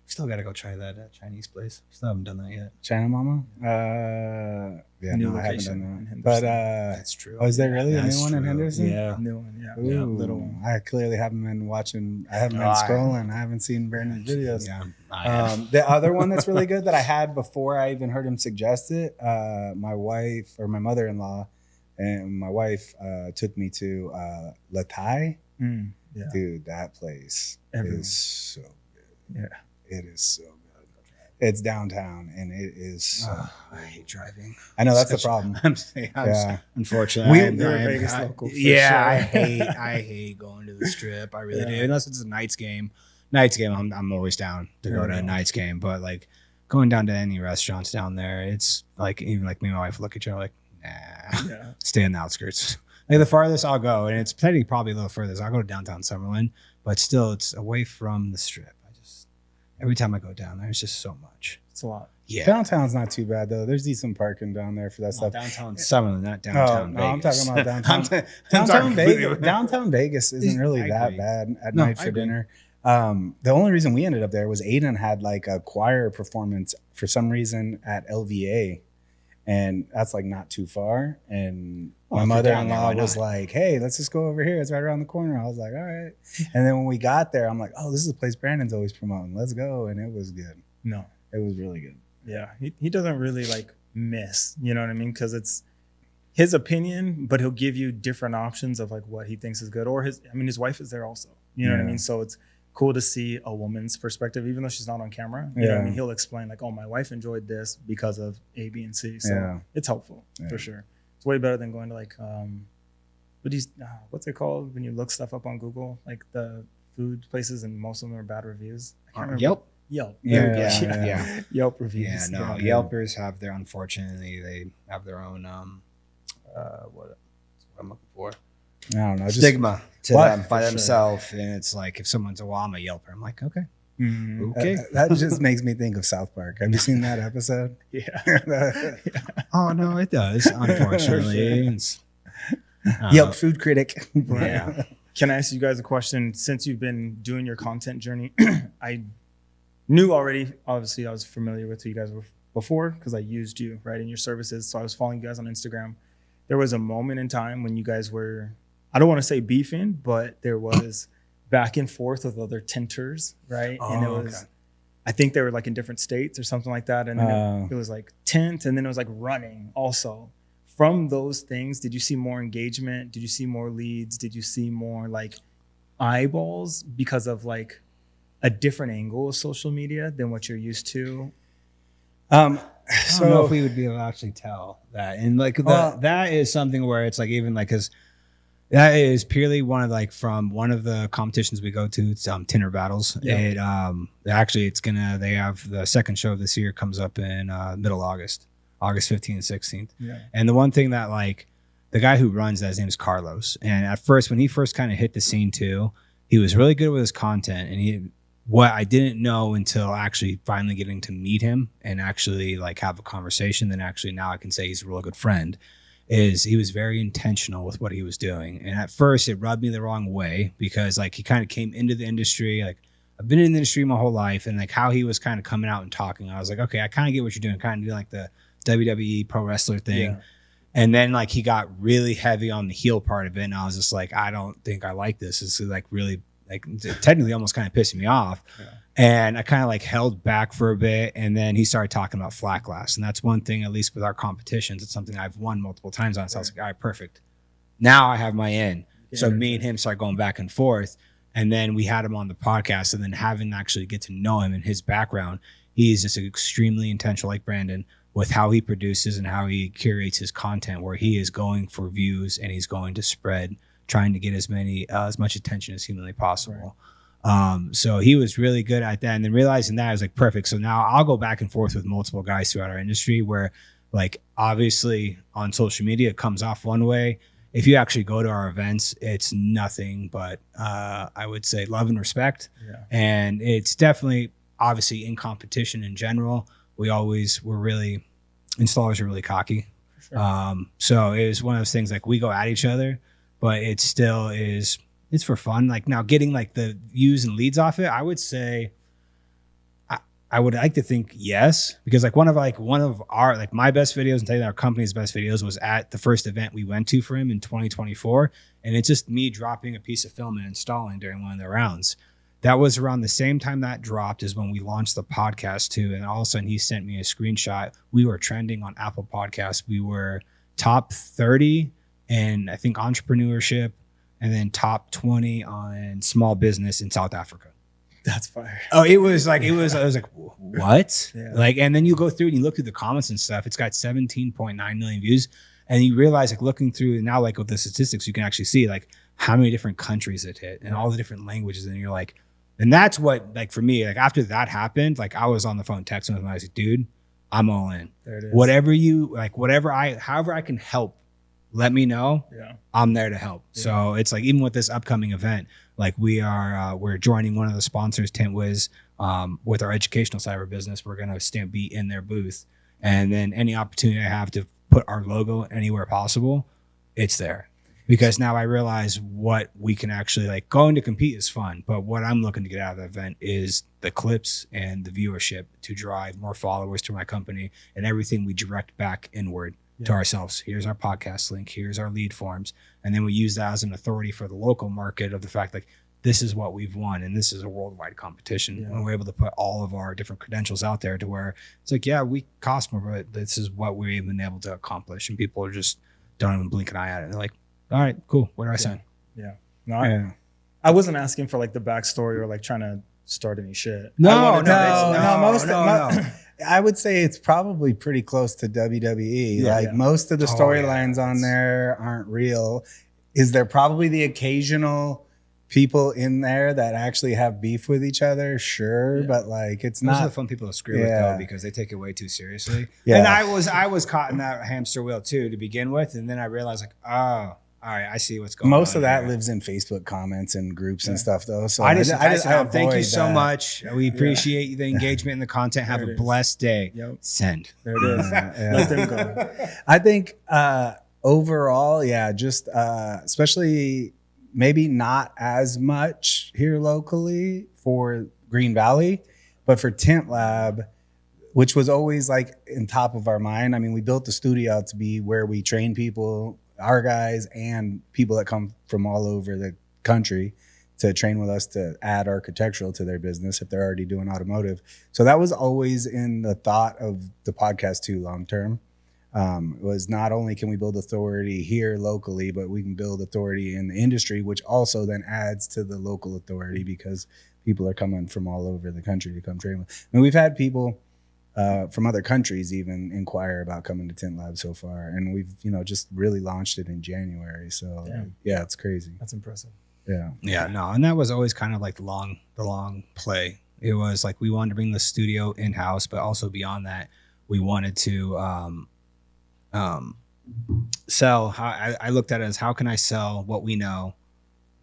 Still got to go try that Chinese place. Still haven't done that yet. China Mama? Yeah, New no, I haven't location done in that. Henderson. But That's true. is there really a That's new one in true. Henderson? Yeah. New one. Yeah. Ooh, Little one. I clearly haven't been watching. I haven't been scrolling. I haven't seen Brandon's videos. Yeah. The other one that's really good that I had before I even heard him suggest it, my mother-in-law and my wife took me to Latai. Yeah. Dude, that place is so good. Yeah. It is so good. It's downtown and it is so I hate driving. I know that's the problem. Unfortunately, You're a Vegas local. Yeah, Sure. I hate going to the strip. I really do. Unless it's a Knights game. I'm always down to go to a Knights game. But like going down to any restaurants down there, it's like even like me and my wife look at each other like, nah, stay on the outskirts. Like the farthest I'll go, and it's probably a little further. I'll go to downtown Summerlin, but still it's away from the strip. Every time I go down there, it's just so much. It's a lot. Yeah. Downtown's not too bad though. There's decent parking down there for that stuff. Downtown Summerlin, not downtown Vegas. I'm talking about downtown. Downtown Vegas isn't really that bad at night for dinner. The only reason we ended up there was Aiden had like a choir performance for some reason at LVA, and that's like not too far. And my mother-in-law was like, "Hey, let's just go over here. It's right around the corner." I was like, "All right." And then when we got there, I'm like, "Oh, this is the place Brandon's always promoting. Let's go." And it was good. No, it was really good. Yeah, he doesn't really like miss. You know what I mean? Because it's his opinion, but he'll give you different options of like what he thinks is good. Or his wife is there also. You know what I mean? So it's cool to see a woman's perspective, even though she's not on camera. You know what I mean? He'll explain like, "Oh, my wife enjoyed this because of A, B, and C." So it's helpful for sure. It's way better than going to like, what's it called when you look stuff up on Google, like the food places, and most of them are bad reviews. I can't remember. Yelp. Yeah. Yelp reviews. Yeah, no, Yelpers have their, unfortunately, they have their own, what I'm looking for. I don't know. Stigma to them by themselves. And it's like, if someone's I'm a Yelper, I'm like, okay. Mm-hmm. Okay. That just makes me think of South Park. Have you seen that episode? Yeah. Oh, no, it does, unfortunately. Yelp food critic. Yeah. Can I ask you guys a question? Since you've been doing your content journey, I knew already, obviously I was familiar with who you guys were before because I used you right in your services. So I was following you guys on Instagram. There was a moment in time when you guys were, I don't want to say beefing, but there was back and forth with other tinters, right? And it was, I think they were like in different states or something like that. And then it was like tint, and then it was like running also. From those things, did you see more engagement? Did you see more leads? Did you see more like eyeballs because of like a different angle of social media than what you're used to? I don't know if we would be able to actually tell that. And like that is something where it's like even like because that is purely one of like from one of the competitions we go to. It's Tinted battles. Yeah. They have the second show of this year comes up in middle August 15th and 16th. Yeah. And the one thing that like the guy who runs that, his name is Carlos. And at first, when he first kind of hit the scene too, he was really good with his content. And what I didn't know until actually finally getting to meet him and actually like have a conversation, then actually now I can say he's a real good friend, is he was very intentional with what he was doing. And at first it rubbed me the wrong way because like he kind of came into the industry, like I've been in the industry my whole life, and like how he was kind of coming out and talking, I was like, okay, I kind of get what you're doing, kind of doing like the WWE pro wrestler thing. Yeah. And then like he got really heavy on the heel part of it, and I was just like, I don't think I like this. It's like really like technically almost kind of pissing me off. Yeah. And I kind of like held back for a bit, and then he started talking about flat glass. And that's one thing, at least with our competitions, it's something I've won multiple times on. So I was like, all right, perfect. Now I have my in. Yeah. So me and him started going back and forth. And then we had him on the podcast, and then having actually get to know him and his background, he's just extremely intentional, like Brandon, with how he produces and how he curates his content, where he is going for views and he's going to spread, trying to get as much attention as humanly possible. Right. So he was really good at that. And then realizing that, I was like, perfect. So now I'll go back and forth with multiple guys throughout our industry where like, obviously on social media, it comes off one way. If you actually go to our events, it's nothing but, I would say, love and respect. Yeah. And it's definitely, obviously in competition in general, installers are really cocky. Sure. So it was one of those things like we go at each other, but it still is, it's for fun. Like now getting like the views and leads off it, I would say, I would like to think yes, because like one of our, like my best videos and tell you that our company's best videos was at the first event we went to for him in 2024. And it's just me dropping a piece of film and installing during one of the rounds. That was around the same time that dropped is when we launched the podcast too. And all of a sudden he sent me a screenshot. We were trending on Apple Podcasts. We were top 30 in, I think, entrepreneurship, and then top 20 on small business in South Africa. That's fire. Oh, I was like, what? Yeah. Like, and then you go through and you look through the comments and stuff. It's got 17.9 million views. And you realize like looking through now, like with the statistics, you can actually see like how many different countries it hit and all the different languages. And you're like, and that's what, like for me, like after that happened, like I was on the phone texting with him. I was like, dude, I'm all in. There it is. However I can help, let me know. Yeah. I'm there to help. Yeah. So it's like, even with this upcoming event, like we're joining one of the sponsors, Tint with our educational side of our business. We're going to be in their booth. And then any opportunity I have to put our logo anywhere possible, it's there. Because now I realize what we can actually, like, going to compete is fun, but what I'm looking to get out of the event is the clips and the viewership to drive more followers to my company, and everything we direct back inward to ourselves. Here's our podcast link, here's our lead forms, and then we use that as an authority for the local market of the fact like this is what we've won and this is a worldwide competition. Yeah. And we're able to put all of our different credentials out there to where it's like, yeah, we cost more, but this is what we've been able to accomplish, and people are just don't even blink an eye at it. They're like, all right, cool. Where do I sign? Yeah. No, I wasn't asking for like the backstory or like trying to start any shit. No. I would say it's probably pretty close to WWE. Most of the storylines on there aren't real. Is there probably the occasional people in there that actually have beef with each other? Sure, but like it's Those not. Those are the fun people to screw with though, because they take it way too seriously. Yeah. And I was caught in that hamster wheel too to begin with, and then I realized like, oh, all right, I see what's going on. Most of that lives in Facebook comments and groups and stuff though. So I just thank you so much. We appreciate the engagement and the content. Have a blessed day. Yep. Send. There it is. Let them go. I think overall, just especially maybe not as much here locally for Green Valley, but for Tint Lab, which was always like in top of our mind. I mean, we built the studio out to be where we train people, our guys and people that come from all over the country to train with us to add architectural to their business if they're already doing automotive. So that was always in the thought of the podcast too, long term. Was not only can we build authority here locally, but we can build authority in the industry, which also then adds to the local authority because people are coming from all over the country to come train with. I mean, we've had people from other countries even inquire about coming to Tint Lab so far. And we've, just really launched it in January. So yeah, it's crazy. That's impressive. Yeah. Yeah, no. And that was always kind of like the long play. It was like, we wanted to bring the studio in-house, but also beyond that, we wanted to sell. I looked at it as, how can I sell what we know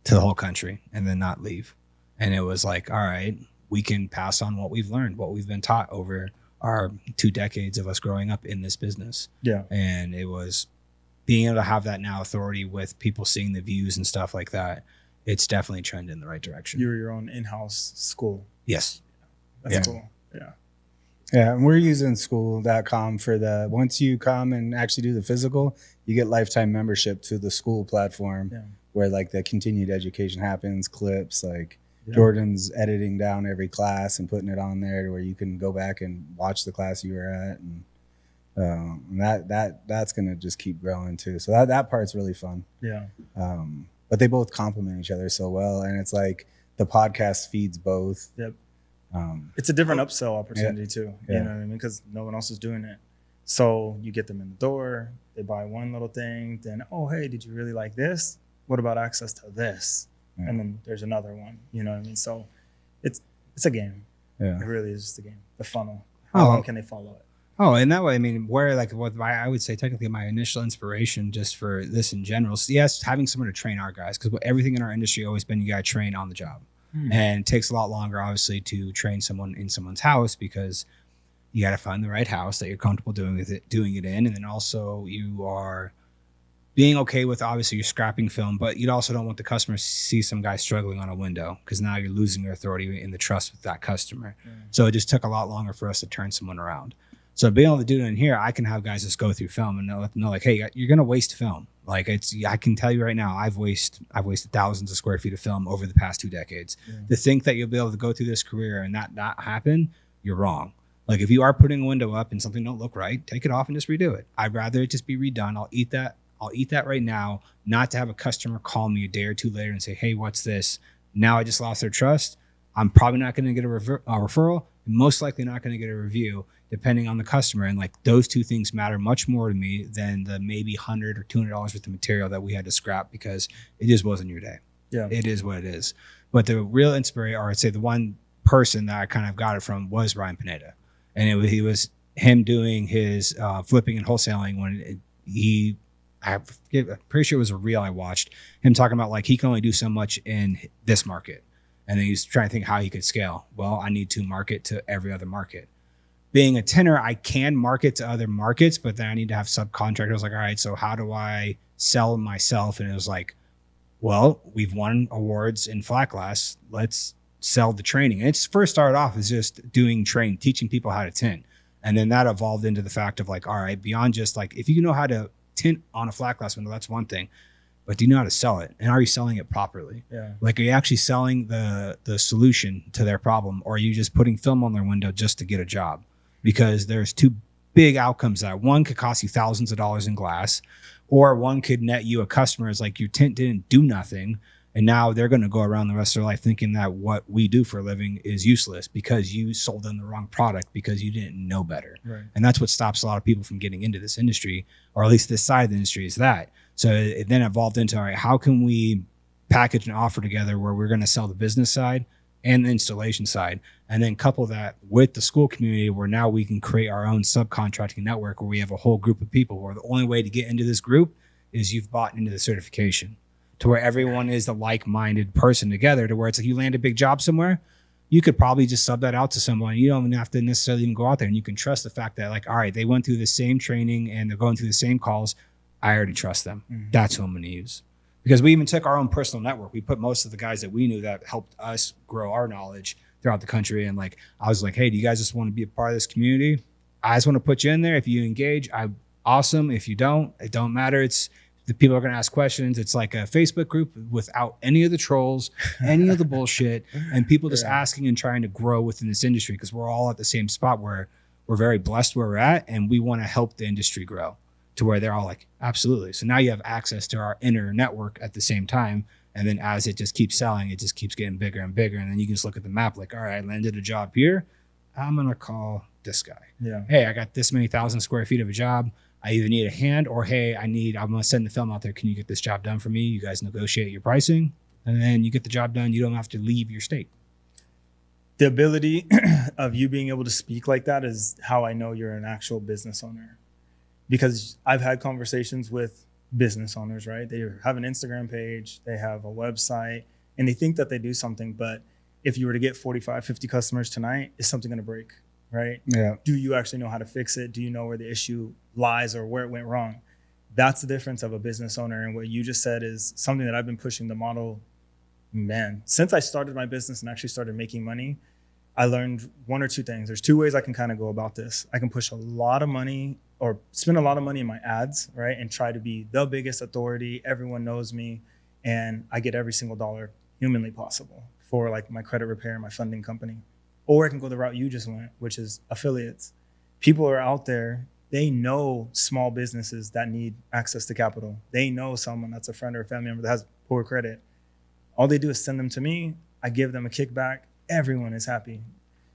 to the whole country and then not leave? And it was like, all right, we can pass on what we've learned, what we've been taught over our 2 decades of us growing up in this business. Yeah. And it was being able to have that now authority with people seeing the views and stuff like that. It's definitely trending in the right direction. You're your own in-house school. Yes. That's cool. Yeah. Yeah, and we're using school.com for once you come and actually do the physical, you get lifetime membership to the school platform where like the continued education happens, clips, like Jordan's editing down every class and putting it on there to where you can go back and watch the class you were at, and that's gonna just keep growing too. So that part's really fun. Yeah. But they both complement each other so well, and it's like the podcast feeds both. Yep. It's a different upsell opportunity too. Yeah. You know what I mean? Because no one else is doing it. So you get them in the door, they buy one little thing, then, oh, hey, did you really like this? What about access to this? Yeah. And then there's another one. You know what I mean? So it's a game. Yeah. It really is just a game. The funnel. How long can they follow it? Oh, and that way, I mean, where like what I would say technically my initial inspiration just for this in general is, yes, having someone to train our guys, because everything in our industry always been you got to train on the job. And it takes a lot longer, obviously, to train someone in someone's house, because you got to find the right house that you're comfortable doing it in. And then also you are being okay with, obviously, you're scrapping film, but you also don't want the customer to see some guy struggling on a window, because now you're losing your authority and the trust with that customer. So it just took a lot longer for us to turn someone around. So being able to do it in here, I can have guys just go through film and let them know, like, hey, you're going to waste film. Like I can tell you right now, I've wasted thousands of square feet of film over the past 2 decades. To think that you'll be able to go through this career and that not happen, you're wrong. Like if you are putting a window up and something don't look right, take it off and just redo it. I'd rather it just be redone. I'll eat that right now, not to have a customer call me a day or two later and say, hey, what's this? Now I just lost their trust. I'm probably not going to get a referral, and most likely not going to get a review, depending on the customer. And like those two things matter much more to me than the maybe $100 or $200 worth of material that we had to scrap, because it just wasn't your day. Yeah, it is what it is. But the real inspiration, or I'd say the one person that I kind of got it from, was Ryan Pineda, and he was him doing his flipping and wholesaling when I'm pretty sure it was a reel I watched him talking about like he can only do so much in this market. And then he's trying to think how he could scale. Well, I need to market to every other market. Being a tinner, I can market to other markets, but then I need to have subcontractors. I was like, all right, so how do I sell myself? And it was like, well, we've won awards in flat glass. Let's sell the training. And it's first started off as just doing training, teaching people how to tint. And then that evolved into the fact of like, all right, beyond just like, if you know how to tint on a flat glass window, that's one thing. But do you know how to sell it? And are you selling it properly? Yeah. Like, are you actually selling the solution to their problem? Or are you just putting film on their window just to get a job? Because there's two big outcomes that one could cost you thousands of dollars in glass, or one could net you a customer is like your tint didn't do nothing. And now they're going to go around the rest of their life thinking that what we do for a living is useless because you sold them the wrong product because you didn't know better. Right. And that's what stops a lot of people from getting into this industry, or at least this side of the industry, is that. So it then evolved into, all right, how can we package an offer together where we're going to sell the business side and the installation side, and then couple that with the school community where now we can create our own subcontracting network where we have a whole group of people where the only way to get into this group is you've bought into the certification, to where everyone is the like-minded person together, to where it's like you land a big job somewhere, you could probably just sub that out to someone. You don't even have to necessarily even go out there, and you can trust the fact that like, all right, they went through the same training and they're going through the same calls. I already trust them. Mm-hmm. That's who I'm going to use. Because we even took our own personal network. We put most of the guys that we knew that helped us grow our knowledge throughout the country. And like, I was like, hey, do you guys just want to be a part of this community? I just want to put you in there. If you engage, awesome. If you don't, it don't matter. It's the people are going to ask questions. It's like a Facebook group without any of the trolls, any of the bullshit, and people just asking and trying to grow within this industry, because we're all at the same spot where we're very blessed where we're at, and we want to help the industry grow to where they're all like, absolutely. So now you have access to our inner network at the same time. And then as it just keeps selling, it just keeps getting bigger and bigger. And then you can just look at the map like, all right, I landed a job here. I'm going to call this guy. Yeah. Hey, I got this many 1,000 square feet of a job. I either need a hand or, hey, I'm going to send the film out there. Can you get this job done for me? You guys negotiate your pricing and then you get the job done. You don't have to leave your state. The ability of you being able to speak like that is how I know you're an actual business owner. Because I've had conversations with business owners, right? They have an Instagram page, they have a website, and they think that they do something. But if you were to get 45, 50 customers tonight, is something going to break, right? Yeah. Do you actually know how to fix it? Do you know where the issue lies or where it went wrong? That's the difference of a business owner. And what you just said is something that I've been pushing the model. Man, since I started my business and actually started making money, I learned one or two things. There's two ways I can kind of go about this. I can push a lot of money or spend a lot of money in my ads, right? And try to be the biggest authority. Everyone knows me. And I get every single dollar humanly possible for like my credit repair, my funding company. Or I can go the route you just went, which is affiliates. People are out there. They know small businesses that need access to capital. They know someone that's a friend or a family member that has poor credit. All they do is send them to me. I give them a kickback. Everyone is happy.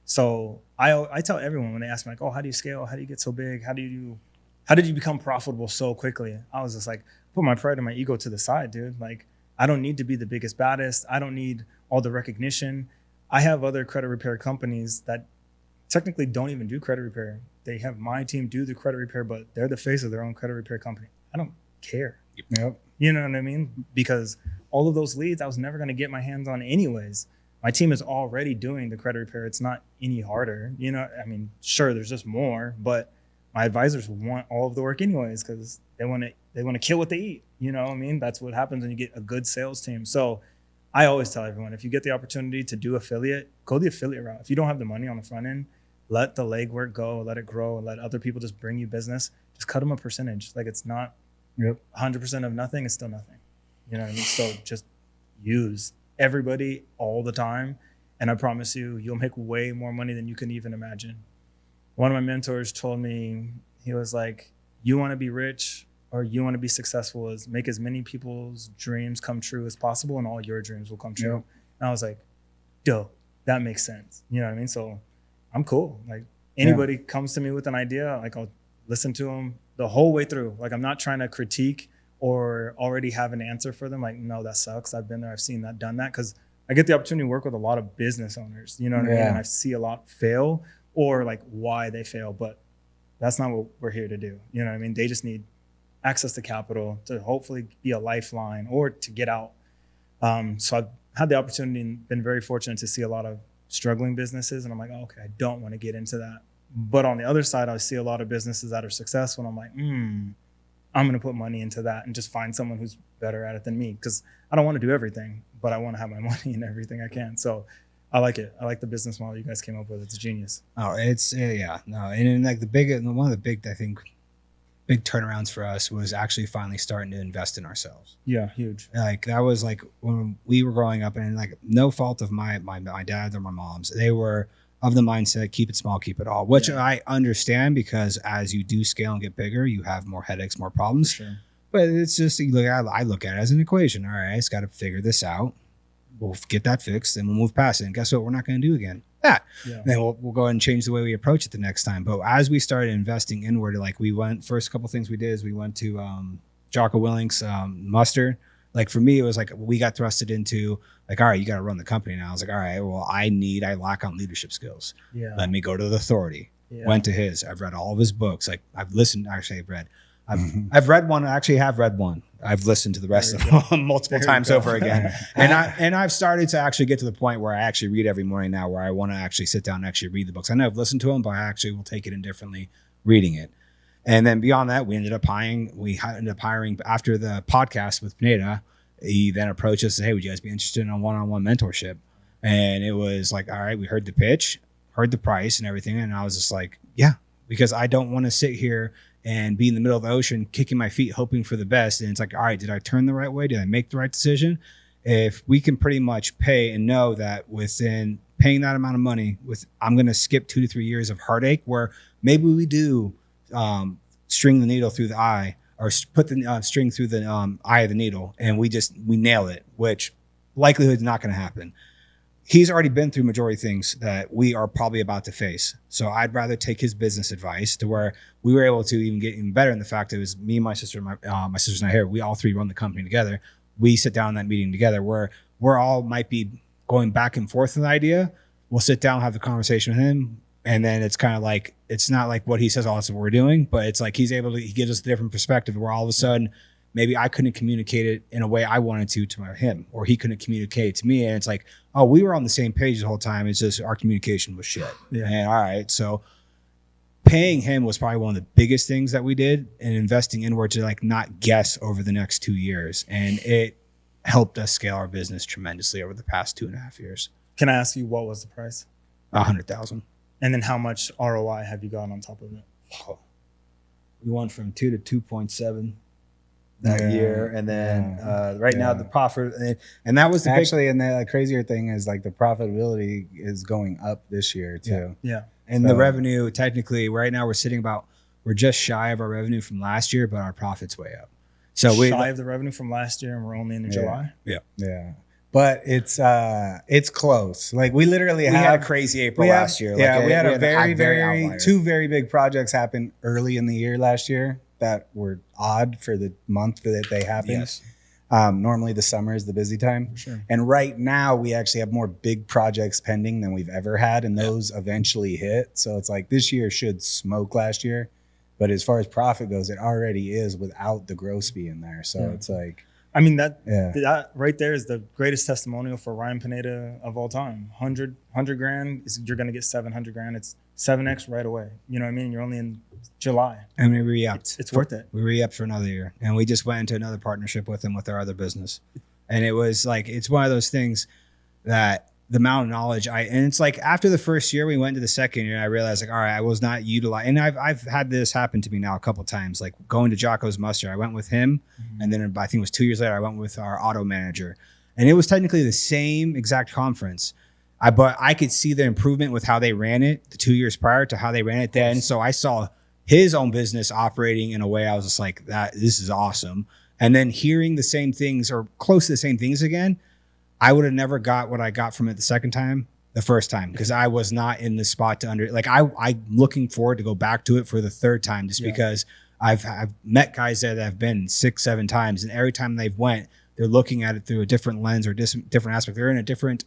So I tell everyone when they ask me like, oh, how do you scale? How do you get so big? How did you become profitable so quickly? I was just like, put my pride and my ego to the side, dude. Like, I don't need to be the biggest, baddest. I don't need all the recognition. I have other credit repair companies that technically don't even do credit repair. They have my team do the credit repair, but they're the face of their own credit repair company. I don't care. Yep. You know what I mean? Because all of those leads I was never going to get my hands on anyways. My team is already doing the credit repair. It's not any harder. You know, I mean, sure, there's just more, but my advisors want all of the work anyways because they want to kill what they eat. You know what I mean? That's what happens when you get a good sales team. So I always tell everyone, if you get the opportunity to do affiliate, go the affiliate route. If you don't have the money on the front end, let the legwork go, let it grow, let other people just bring you business. Just cut them a percentage. Like it's not 100% of nothing is still nothing. You know what I mean? So just use everybody all the time. And I promise you, you'll make way more money than you can even imagine. One of my mentors told me, he was like, you want to be rich or you want to be successful is make as many people's dreams come true as possible and all your dreams will come true. Yep. And I was like, dope, that makes sense. You know what I mean? So I'm cool. Like anybody comes to me with an idea, like I'll listen to them the whole way through. Like I'm not trying to critique or already have an answer for them. Like, no, that sucks. I've been there. I've seen that, done that. Cause I get the opportunity to work with a lot of business owners, you know what I mean? And I see a lot fail or like why they fail, but that's not what we're here to do. You know what I mean? They just need access to capital to hopefully be a lifeline or to get out. So I've had the opportunity and been very fortunate to see a lot of struggling businesses. And I'm like, oh, okay, I don't want to get into that. But on the other side, I see a lot of businesses that are successful. And I'm like, I'm going to put money into that and just find someone who's better at it than me. Because I don't want to do everything, but I want to have my money in everything I can. So I like it. I like the business model you guys came up with. It's genius. Oh, it's no. And like one of the big, I think, big turnarounds for us was actually finally starting to invest in ourselves. Yeah, huge. Like that was like when we were growing up, and like no fault of my dad or my mom's, they were of the mindset, keep it small, keep it all, which I understand because as you do scale and get bigger, you have more headaches, more problems. Sure. But it's just, I look at it as an equation. All right, it's got to figure this out. We'll get that fixed and we'll move past it. And guess what? We're not going to do again. That. Yeah. Then we'll go ahead and change the way we approach it the next time. But as we started investing inward, like we went, first couple things we did is we went to Jocko Willink's mustard. Like for me, it was like we got thrusted into like, all right, you got to run the company now. I was like, all right, well, I lack on leadership skills. Yeah. Let me go to the authority. Yeah. Went to his. I've read all of his books. Like I've listened. Actually, I've read one. I actually have read one. I've listened to the rest of them multiple times over again. And I've started to actually get to the point where I actually read every morning now, where I want to actually sit down and actually read the books. I know I've listened to them, but I actually will take it indifferently reading it. And then beyond that, we ended up hiring after the podcast with Pineda. He then approached us and said, hey, would you guys be interested in a one-on-one mentorship? And it was like, all right, we heard the pitch, heard the price and everything. And I was just like, yeah, because I don't want to sit here and be in the middle of the ocean, kicking my feet, hoping for the best. And it's like, all right, did I turn the right way? Did I make the right decision? If we can pretty much pay and know that within paying that amount of money, I'm going to skip 2 to 3 years of heartache where maybe we do string the needle through the eye or put the string through the eye of the needle and we nail it, which likelihood is not going to happen. he's already been through majority of things that we are probably about to face. So I'd rather take his business advice to where we were able to even get even better in the fact that it was me and my sister, my sister's not here. We all three run the company together. We sit down in that meeting together where we're all might be going back and forth with an idea. We'll sit down, have the conversation with him. And then it's kind of like, it's not like what he says, oh, that's what we're doing, but it's like he gives us a different perspective where all of a sudden, maybe I couldn't communicate it in a way I wanted to him, or he couldn't communicate it to me. And it's like, oh, we were on the same page the whole time. It's just our communication was shit. Yeah. And all right. So paying him was probably one of the biggest things that we did, and investing inward to like not guess over the next 2 years. And it helped us scale our business tremendously over the past 2.5 years. Can I ask you, what was the price? 100,000. And then how much ROI have you gotten on top of it? Oh. We went from 2 to 2.7 that year, and then right now the profit, and that was the and the crazier thing is like the profitability is going up this year too. Yeah. And the revenue, technically, right now we're just shy of our revenue from last year, but our profit's way up. So we're shy of the revenue from last year, and we're only in July. Yeah. But it's close. Like we had a crazy April last year. Yeah, we had a very two very big projects happen early in the year last year that were odd for the month that they happened. Yes. Normally the summer is the busy time. Sure. And right now we actually have more big projects pending than we've ever had, and those eventually hit. So it's like this year should smoke last year. But as far as profit goes, it already is without the gross fee in there. So it's like, I mean, that right there is the greatest testimonial for Ryan Pineda of all time. 100 grand, you're going to get 700 grand. It's 7X right away. You know what I mean? You're only in July. And we re-upped. It's worth it. We re-upped for another year. And we just went into another partnership with him with our other business. And it was like, it's one of those things that the amount of knowledge and it's like after the first year, we went to the second year and I realized like, all right, I was not utilized. And I've had this happen to me now a couple of times, like going to Jocko's Muster. I went with him. And then I think it was 2 years later, I went with our auto manager, and it was technically the same exact conference. But I could see the improvement with how they ran it the 2 years prior to how they ran it then. So I saw his own business operating in a way I was just like, this is awesome. And then hearing the same things or close to the same things again, I would have never got what I got from it the first time, because I was not in the spot to I'm looking forward to go back to it for the third time just because I've met guys there that have been 6-7 times, and every time they've went, they're looking at it through a different lens or different aspect. They're in a different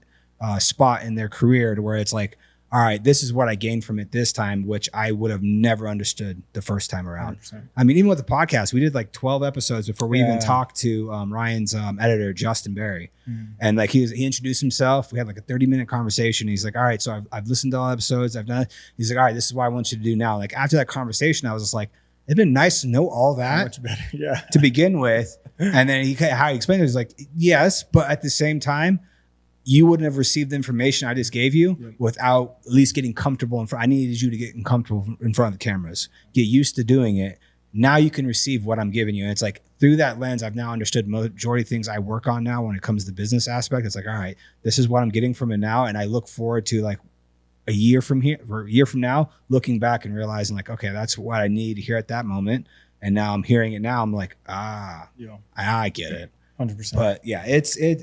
spot in their career to where it's like, all right, this is what I gained from it this time, which I would have never understood the first time around. 100%. I mean, even with the podcast, we did like 12 episodes before we even talked to Ryan's editor, Justin Berry. And like he introduced himself. We had like a 30-minute conversation. He's like, all right, so I've listened to all episodes. I've done it. He's like, all right, this is what I want you to do now. Like after that conversation, I was just like, it'd been nice to know all that much better. To begin with. And then how he explained it was like, yes, but at the same time, you wouldn't have received the information I just gave you without at least getting comfortable in front. I needed you to get comfortable in front of the cameras, get used to doing it. Now you can receive what I'm giving you. And it's like through that lens, I've now understood majority of things I work on now when it comes to the business aspect. It's like, all right, this is what I'm getting from it now. And I look forward to like a year from now, looking back and realizing like, okay, that's what I need to hear at that moment. And now I'm hearing it now. I'm like, I get it. 100%. But yeah,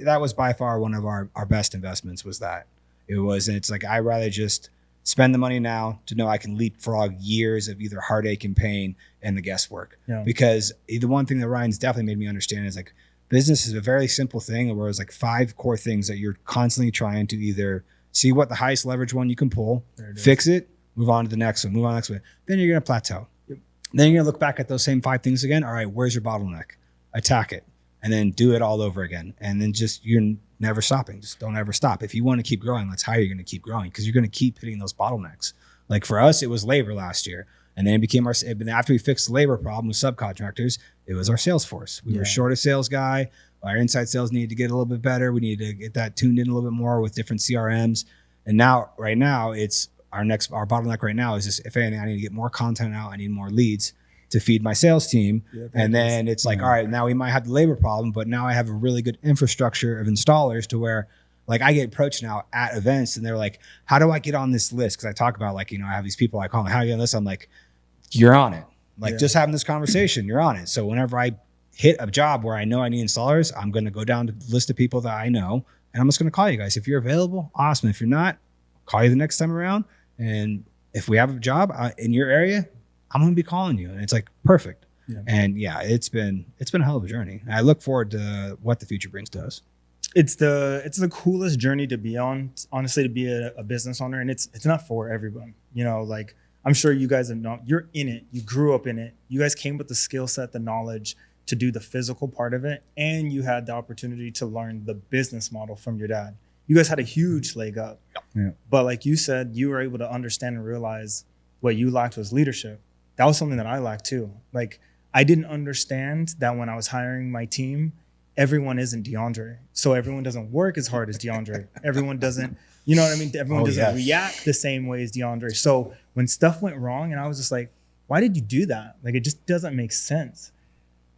that was by far one of our best investments was that. It's like, I'd rather just spend the money now to know I can leapfrog years of either heartache and pain and the guesswork. Yeah. Because the one thing that Ryan's definitely made me understand is like, business is a very simple thing where it's like 5 core things that you're constantly trying to either see what the highest leverage one you can pull, fix it, move on to the next one, move on to the next one. Then you're going to plateau. Yep. Then you're going to look back at those same 5 things again. All right, where's your bottleneck? Attack it. And then do it all over again. And then you're never stopping. Just don't ever stop. If you want to keep growing, that's how you're going to keep growing, because you're going to keep hitting those bottlenecks. Like for us, it was labor last year. And then it became after we fixed the labor problem with subcontractors, it was our sales force. We were short a sales guy. Our inside sales needed to get a little bit better. We needed to get that tuned in a little bit more with different CRMs. And right now, it's our bottleneck right now is just, if anything, I need to get more content out. I need more leads to feed my sales team. And then it's like, all right, now we might have the labor problem, but now I have a really good infrastructure of installers to where like I get approached now at events and they're like, how do I get on this list? Cause I talk about like, I have these people I call them, how do you get on this? I'm like, you're on it. Like just having this conversation, you're on it. So whenever I hit a job where I know I need installers, I'm going to go down to the list of people that I know and I'm just going to call you guys. If you're available, awesome. If you're not, I'll call you the next time around. And if we have a job in your area, I'm going to be calling you. And it's like, perfect. Yeah. And yeah, it's been a hell of a journey. I look forward to what the future brings to us. It's the coolest journey to be on, honestly, to be a business owner. And it's not for everyone, you know, like I'm sure you guys have known, you're in it, you grew up in it. You guys came with the skill set, the knowledge to do the physical part of it. And you had the opportunity to learn the business model from your dad. You guys had a huge leg up. Yeah. But like you said, you were able to understand and realize what you lacked was leadership. That was something that I lacked too. Like I didn't understand that when I was hiring my team, everyone isn't DeAndre. So everyone doesn't work as hard as DeAndre. Everyone doesn't, you know what I mean? Everyone doesn't react the same way as DeAndre. So when stuff went wrong and I was just like, why did you do that? Like, it just doesn't make sense.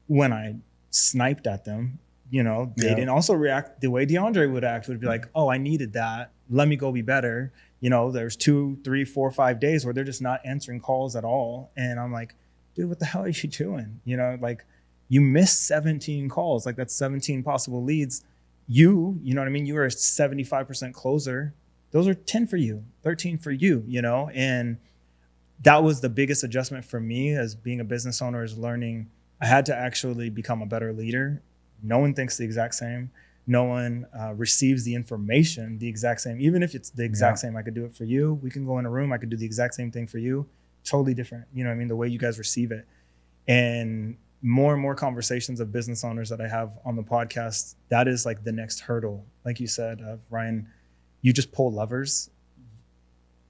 When I sniped at them, you know, they didn't also react the way DeAndre would act, would be like, oh, I needed that. Let me go be better. You know, there's 2, 3, 4, 5 days where they're just not answering calls at all. And I'm like, dude, what the hell are you doing? You know, like you missed 17 calls. Like that's 17 possible leads. You know what I mean? You were a 75% closer. Those are 10 for you, 13 for you, you know? And that was the biggest adjustment for me as being a business owner, is learning I had to actually become a better leader. No one thinks the exact same. No one receives the information the exact same. Even if it's the exact same, I could do it for you. We can go in a room. I could do the exact same thing for you. Totally different. You know what I mean? The way you guys receive it. And more conversations of business owners that I have on the podcast, that is like the next hurdle. Like you said, Ryan, you just pull levers.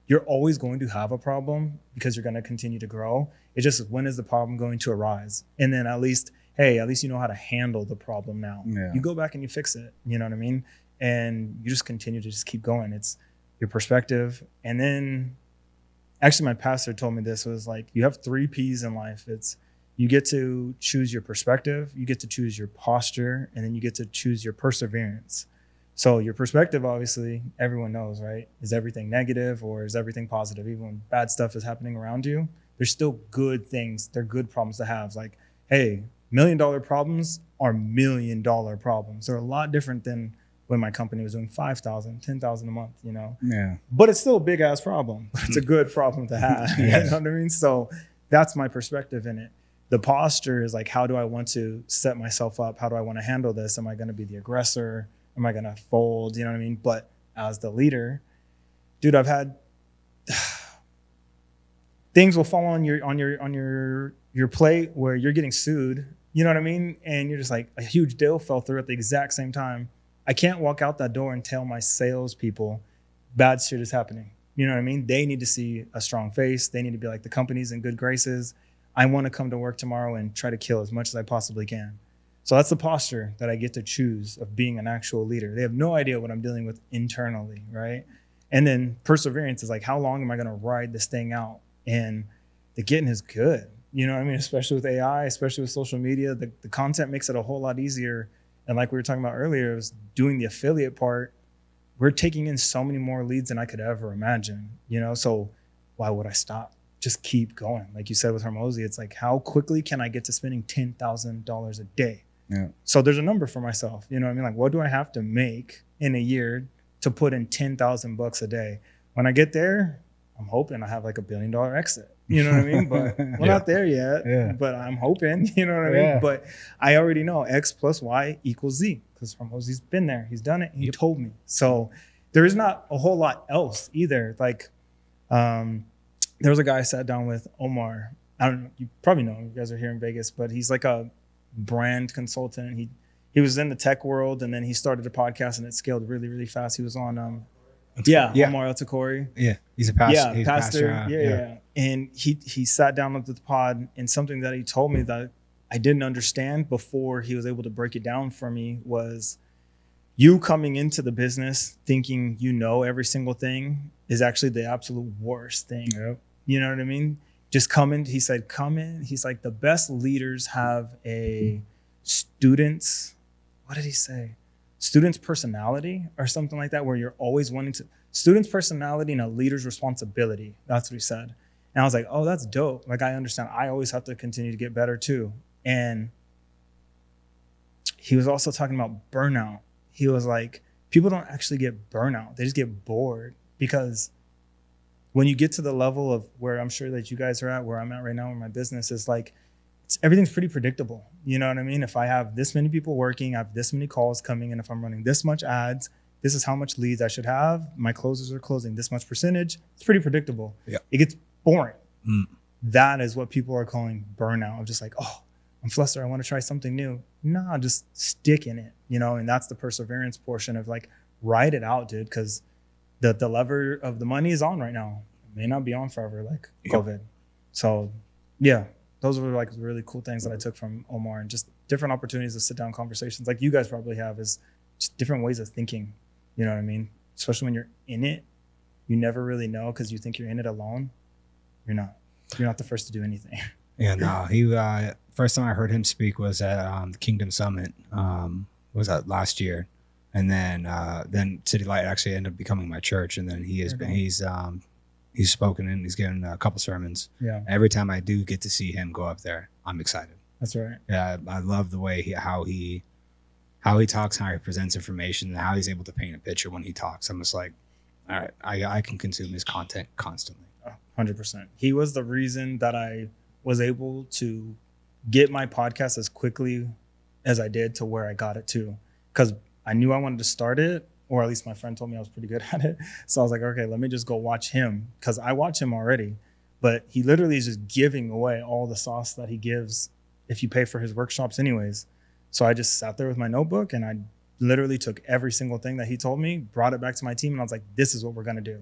You're always going to have a problem because you're going to continue to grow. It's just, when is the problem going to arise? And then at least you know how to handle the problem now. Yeah. You go back and you fix it. You know what I mean? And you just continue to just keep going. It's your perspective. And then actually my pastor told me this, was like, you have 3 P's in life. It's, you get to choose your perspective, you get to choose your posture, and then you get to choose your perseverance. So your perspective, obviously, everyone knows, right? Is everything negative or is everything positive? Even when bad stuff is happening around you, there's still good things. They're good problems to have. Like, hey, $1 million problems are $1 million problems. They're a lot different than when my company was doing 5,000, 10,000 a month, you know? Yeah. But it's still a big ass problem. It's a good problem to have. Yes. You know what I mean? So that's my perspective in it. The posture is like, how do I want to set myself up? How do I want to handle this? Am I going to be the aggressor? Am I going to fold? You know what I mean? But as the leader, dude, I've had things will fall on your plate where you're getting sued. You know what I mean? And you're just like, a huge deal fell through at the exact same time. I can't walk out that door and tell my salespeople bad shit is happening. You know what I mean? They need to see a strong face. They need to be like, the company's in good graces. I want to come to work tomorrow and try to kill as much as I possibly can. So that's the posture that I get to choose of being an actual leader. They have no idea what I'm dealing with internally, right? And then perseverance is like, how long am I going to ride this thing out? And the getting is good. You know what I mean? Especially with AI, especially with social media, the content makes it a whole lot easier. And like we were talking about earlier, is doing the affiliate part. We're taking in so many more leads than I could ever imagine, you know? So why would I stop? Just keep going. Like you said with Hormozy, it's like, how quickly can I get to spending $10,000 a day? Yeah. So there's a number for myself. You know what I mean? Like, what do I have to make in a year to put in $10,000 a day? When I get there, I'm hoping I have like $1 billion exit. You know what I mean? But we're not there yet. Yeah. But I'm hoping, you know what I mean? But I already know X plus Y equals Z, because Hormozy's been there. He's done it. He told me. So there is not a whole lot else either. Like, there was a guy I sat down with, Omar. I don't know. You probably know him. You guys are here in Vegas, but he's like a brand consultant. He was in the tech world, and then he started a podcast, and it scaled really, really fast. He was on Omar El-Takori. Yeah, he's a pastor. Yeah, pastor. Yeah. And he sat down with the pod, and something that he told me that I didn't understand before he was able to break it down for me was, you coming into the business thinking you know every single thing is actually the absolute worst thing. Yep. You know what I mean? Just come in. He said, come in. He's like, the best leaders have a student's personality or something like that, where you're always wanting to, student's personality and a leader's responsibility. That's what he said. And I was like, oh, that's dope. Like, I understand. I always have to continue to get better too. And he was also talking about burnout. He was like, people don't actually get burnout. They just get bored, because when you get to the level of where I'm sure that you guys are at, where I'm at right now in my business, is like, everything's pretty predictable. You know what I mean? If I have this many people working, I have this many calls coming, and if I'm running this much ads, this is how much leads I should have. My closers are closing this much percentage. It's pretty predictable. Yeah. It gets boring. That is what people are calling burnout. I'm just like, oh, I'm flustered. I want to try something new. Nah, just stick in it, you know? And that's the perseverance portion of like, ride it out, dude. Cause the lever of the money is on right now. It may not be on forever, like COVID. So yeah, those were like really cool things that I took from Omar, and just different opportunities to sit down conversations like you guys probably have, is just different ways of thinking. You know what I mean? Especially when you're in it, you never really know, because you think you're in it alone. You're not the first to do anything. Yeah, no, he first time I heard him speak was at the Kingdom Summit. Was that last year? And then City Light actually ended up becoming my church, and then he's spoken and he's given a couple sermons. Yeah. Every time I do get to see him go up there, I'm excited. That's right. Yeah, I love the way how he talks, how he presents information, and how he's able to paint a picture when he talks. I'm just like, all right, I can consume his content constantly. 100%. He was the reason that I was able to get my podcast as quickly as I did to where I got it to, because I knew I wanted to start it, or at least my friend told me I was pretty good at it. So I was like, okay, let me just go watch him, because I watch him already, but he literally is just giving away all the sauce that he gives if you pay for his workshops anyways. So I just sat there with my notebook, and I literally took every single thing that he told me, brought it back to my team, and I was like, this is what we're going to do.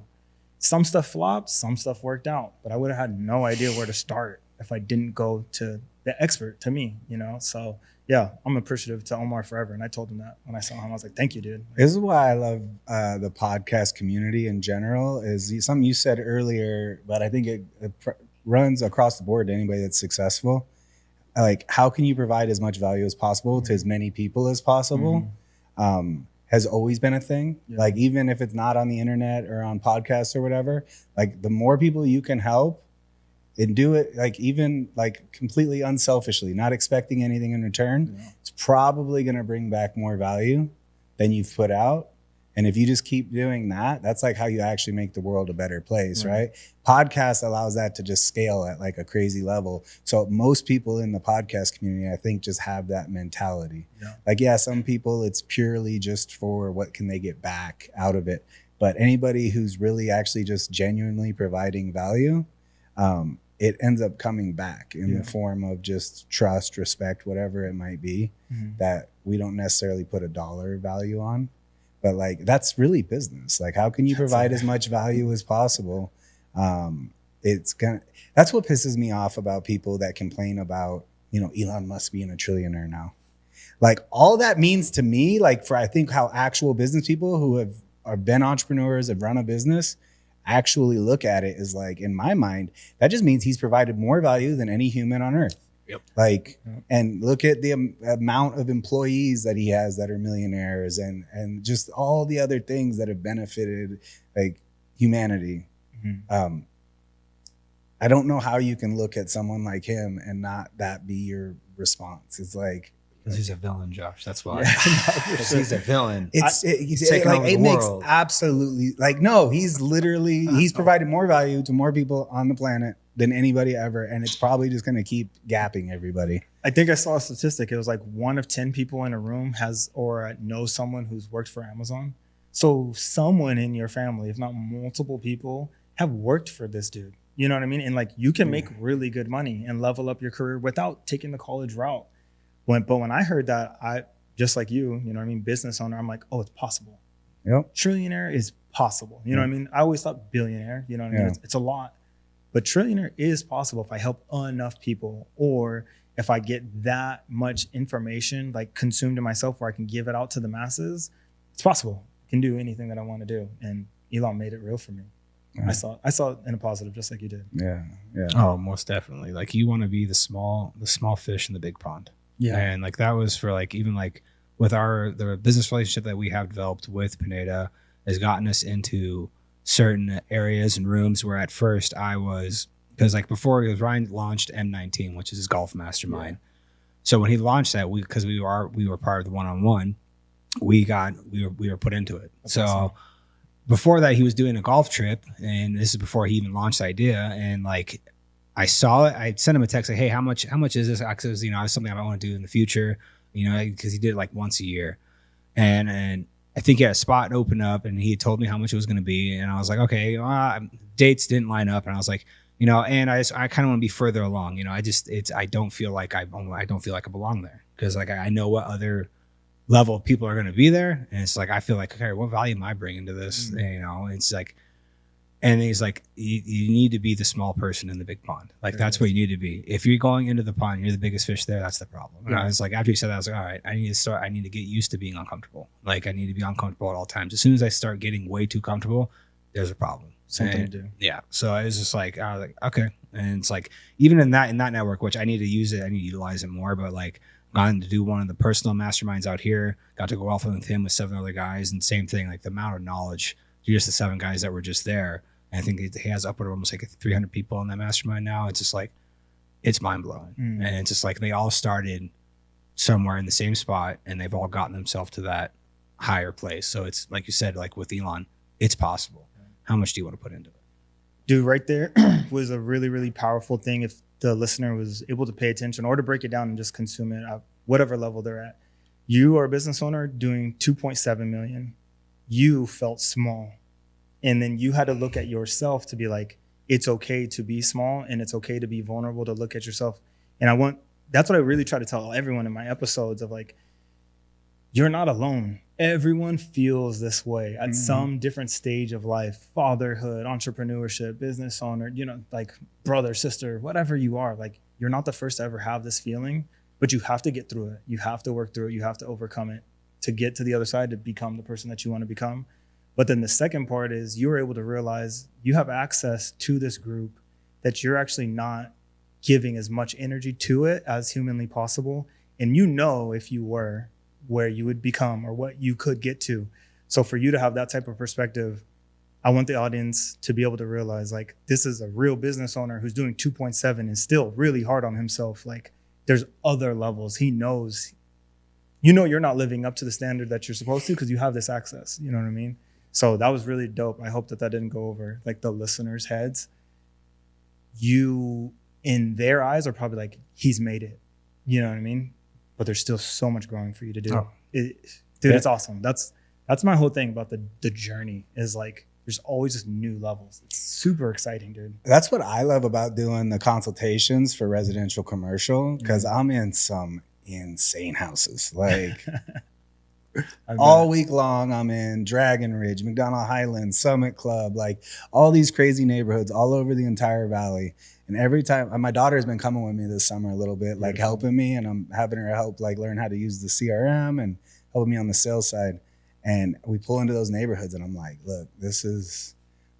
Some stuff flopped, some stuff worked out, but I would have had no idea where to start if I didn't go to the expert, to me, you know? So yeah, I'm appreciative to Omar forever. And I told him that when I saw him, I was like, thank you, dude. This is why I love the podcast community in general, is something you said earlier, but I think it runs across the board to anybody that's successful. Like, how can you provide as much value as possible to as many people as possible? Has always been a thing. Yeah. Like, even if it's not on the internet or on podcasts or whatever, like, the more people you can help and do it, like, even like completely unselfishly, not expecting anything in return, it's probably going to bring back more value than you've put out. And if you just keep doing that, that's like how you actually make the world a better place, right? Podcast allows that to just scale at like a crazy level. So most people in the podcast community, I think, just have that mentality. Yeah. Like, yeah, some people, it's purely just for what can they get back out of it. But anybody who's really actually just genuinely providing value, it ends up coming back in the form of just trust, respect, whatever it might be, that we don't necessarily put a dollar value on. But like, that's really business. Like, how can you provide as much value as possible? That's what pisses me off about people that complain about, you know, Elon Musk being a trillionaire now. Like, all that means to me, like, for I think how actual business people who have been entrepreneurs, have run a business, actually look at it, is like, in my mind, that just means he's provided more value than any human on earth. Yep. Like, and look at the amount of employees that he has that are millionaires, and just all the other things that have benefited like humanity. I don't know how you can look at someone like him and not that be your response. It's like, because he's a villain, Josh. That's why. He's a villain. It makes absolutely, like, no, he's literally, he's provided more value to more people on the planet than anybody ever, and it's probably just going to keep gapping everybody. I think I saw a statistic. It was like 1 of 10 people in a room has or knows someone who's worked for Amazon. So someone in your family, if not multiple people, have worked for this dude. You know what I mean? And like, you can make really good money and level up your career without taking the college route. But when I heard that, I, just like you know what I mean, business owner, I'm like, oh, it's possible. Yep. Trillionaire is possible. You know what I mean? I always thought billionaire, you know what I mean? It's a lot. But trillionaire is possible if I help enough people, or if I get that much information like consumed to myself where I can give it out to the masses. It's possible. I can do anything that I want to do. And Elon made it real for me. I saw it in a positive, just like you did. Yeah. Oh, most definitely. Like, you want to be the small fish in the big pond. Yeah. And like, that was for like, even like with the business relationship that we have developed with Pineda has gotten us into certain areas and rooms where at first I was, because like before, Ryan launched M19, which is his golf mastermind. So when he launched that, because we were part of the one-on-one, we were put into it. That's so awesome. Before that, he was doing a golf trip, and this is before he even launched the idea. And like, I saw it. I sent him a text like, "Hey, how much is this?" Because it's something I want to do in the future. Because he did it like once a year, and I think he had a spot open up, and he told me how much it was going to be, and I was like, okay, dates didn't line up, and I was like, and I kind of want to be further along. I don't feel like I belong there, because like I know what other level of people are going to be there, and it's like I feel like, okay, what value am I bringing to this? Mm-hmm. It's like, and he's like, you need to be the small person in the big pond. Like that's what you need to be. If you're going into the pond, you're the biggest fish there. That's the problem. And I was like, after he said that, I was like, all right, I need to get used to being uncomfortable. Like I need to be uncomfortable at all times. As soon as I start getting way too comfortable, there's a problem. Something to do. Yeah. So I was just like, I was like, okay. And it's like, even in that network, which I need to use it, I need to utilize it more. But like, gotten to do one of the personal masterminds out here, got to go off with him with 7 other guys, and same thing, like the amount of knowledge, just the 7 guys that were just there. And I think he has upward of almost like 300 people in that mastermind now. It's just like, it's mind blowing. And it's just like, they all started somewhere in the same spot, and they've all gotten themselves to that higher place. So it's like you said, like with Elon, it's possible. How much do you want to put into it? Dude, right there was a really, really powerful thing. If the listener was able to pay attention or to break it down and just consume it at whatever level they're at. You are a business owner doing 2.7 million. You felt small. And then you had to look at yourself to be like, it's okay to be small, and it's okay to be vulnerable, to look at yourself. And that's what I really try to tell everyone in my episodes of like, you're not alone. Everyone feels this way at some different stage of life, fatherhood, entrepreneurship, business owner, like brother, sister, whatever you are, like you're not the first to ever have this feeling, but you have to get through it. You have to work through it. You have to overcome it to get to the other side, to become the person that you want to become. But then the second part is you're able to realize you have access to this group, that you're actually not giving as much energy to it as humanly possible. And if you were, where you would become or what you could get to. So for you to have that type of perspective, I want the audience to be able to realize like, this is a real business owner who's doing 2.7 and still really hard on himself. Like there's other levels. He knows, you're not living up to the standard that you're supposed to because you have this access. You know what I mean? So that was really dope. I hope that didn't go over like the listeners' heads. You, in their eyes, are probably like, he's made it. You know what I mean? But there's still so much growing for you to do. It's awesome. That's my whole thing about the journey is like, there's always just new levels. It's super exciting, dude. That's what I love about doing the consultations for residential commercial, because I'm in some insane houses. Like all week long, I'm in Dragon Ridge, McDonald Highlands, Summit Club, like all these crazy neighborhoods all over the entire valley. And every time, my daughter's been coming with me this summer a little bit, like helping me, and I'm having her help like learn how to use the CRM and helping me on the sales side. And we pull into those neighborhoods, and I'm like, look, this is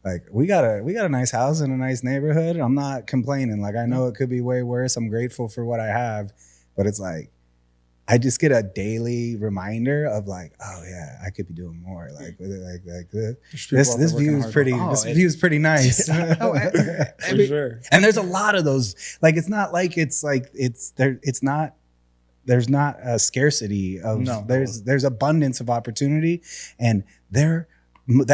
like, we got a nice house in a nice neighborhood. I'm not complaining. Like, I know it could be way worse. I'm grateful for what I have, but it's like, I just get a daily reminder of like, oh yeah, I could be doing more. Like this view is pretty. This view is pretty nice. For sure. And there's a lot of those. Like it's not like it's there. It's not. There's not a scarcity of. No. There's abundance of opportunity, and the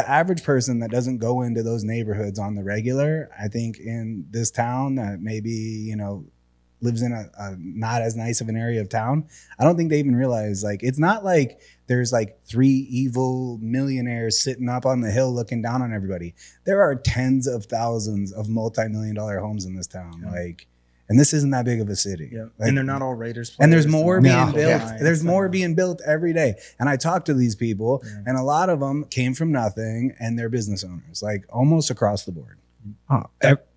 average person that doesn't go into those neighborhoods on the regular, I think in this town that maybe lives in a not as nice of an area of town, I don't think they even realize, like, it's not like there's like 3 evil millionaires sitting up on the hill looking down on everybody. There are tens of thousands of multi-million-dollar homes in this town. Yeah. Like, and this isn't that big of a city. Yeah. Like, and they're not all Raiders players. And there's more being built. Yeah. There's more being built every day. And I talk to these people, and a lot of them came from nothing, and they're business owners, like almost across the board.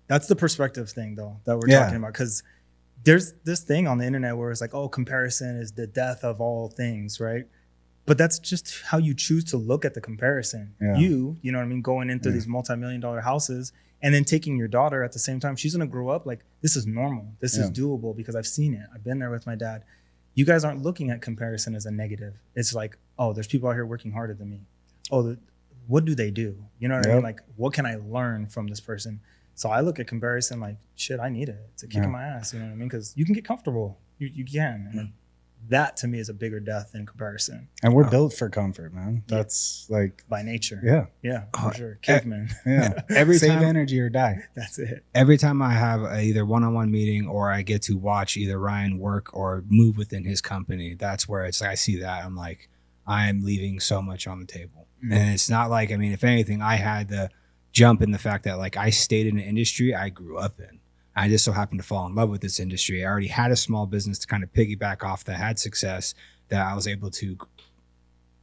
That's the perspective thing, though, that we're talking about. Because there's this thing on the internet where it's like, oh, comparison is the death of all things, right? But that's just how you choose to look at the comparison. Yeah. You know what I mean? Going into these multi-million-dollar houses and then taking your daughter at the same time, she's going to grow up like, this is normal. This is doable because I've seen it. I've been there with my dad. You guys aren't looking at comparison as a negative. It's like, oh, there's people out here working harder than me. Oh, what do they do? You know what I mean? Like, what can I learn from this person? So I look at comparison like, shit, I need it. It's a kick in my ass. You know what I mean? Because you can get comfortable. You can. And that to me is a bigger death in comparison. And we're built for comfort, man. That's like by nature. Yeah, for sure. Caveman. Yeah. Save energy or die. That's it. Every time I have either one-on-one meeting or I get to watch either Ryan work or move within his company, that's where it's like I see that I'm like, I'm leaving so much on the table. And it's not like, I mean, if anything, I had the jump in the fact that like I stayed in an industry I grew up in. I just so happened to fall in love with this industry. I already had a small business to kind of piggyback off that had success, that I was able to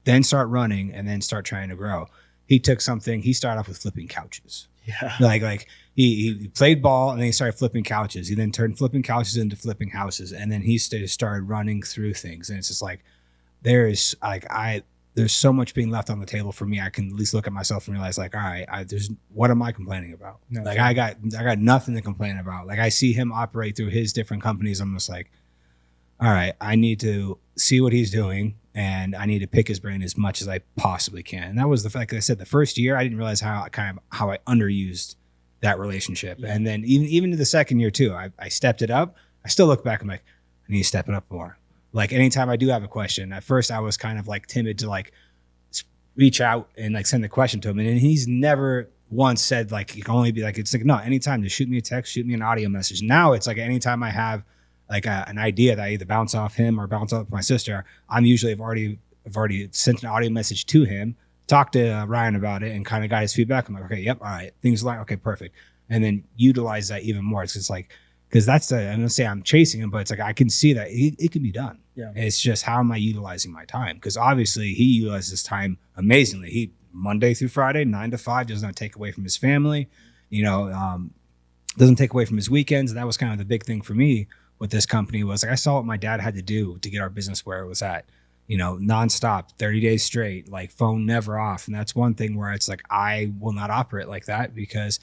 then start running and then start trying to grow. He took something, he started off with flipping couches. Yeah. Like he played ball and then he started flipping couches. He then turned flipping couches into flipping houses. And then he started running through things. And it's just like, there's so much being left on the table for me. I can at least look at myself and realize like, all right, what am I complaining about? No, like I got nothing to complain about. Like I see him operate through his different companies. I'm just like, all right, I need to see what he's doing and I need to pick his brain as much as I possibly can. And that was the fact that I said the first year, I didn't realize how I underused that relationship. Yeah. And then even to the second year too, I stepped it up. I still look back, I'm like, I need to step it up more. Like anytime I do have a question, at first I was kind of like timid to like reach out and like send the question to him. And he's never once said like, you can only be like, it's like, no, anytime, just shoot me a text, shoot me an audio message. Now it's like anytime I have like an idea that I either bounce off him or bounce off my sister, I've already sent an audio message to him, talked to Ryan about it and kind of got his feedback. I'm like, okay, yep. All right. Things like, okay, perfect. And then utilize that even more. It's just like, because that's I'm gonna say I'm chasing him, but it's like I can see that it can be done. Yeah. It's just how am I utilizing my time? Because obviously he utilizes his time amazingly. He Monday through Friday, 9 to 5, does not take away from his family. Doesn't take away from his weekends. And that was kind of the big thing for me with this company was like I saw what my dad had to do to get our business where it was at. Nonstop, 30 days straight, like phone never off. And that's one thing where it's like I will not operate like that because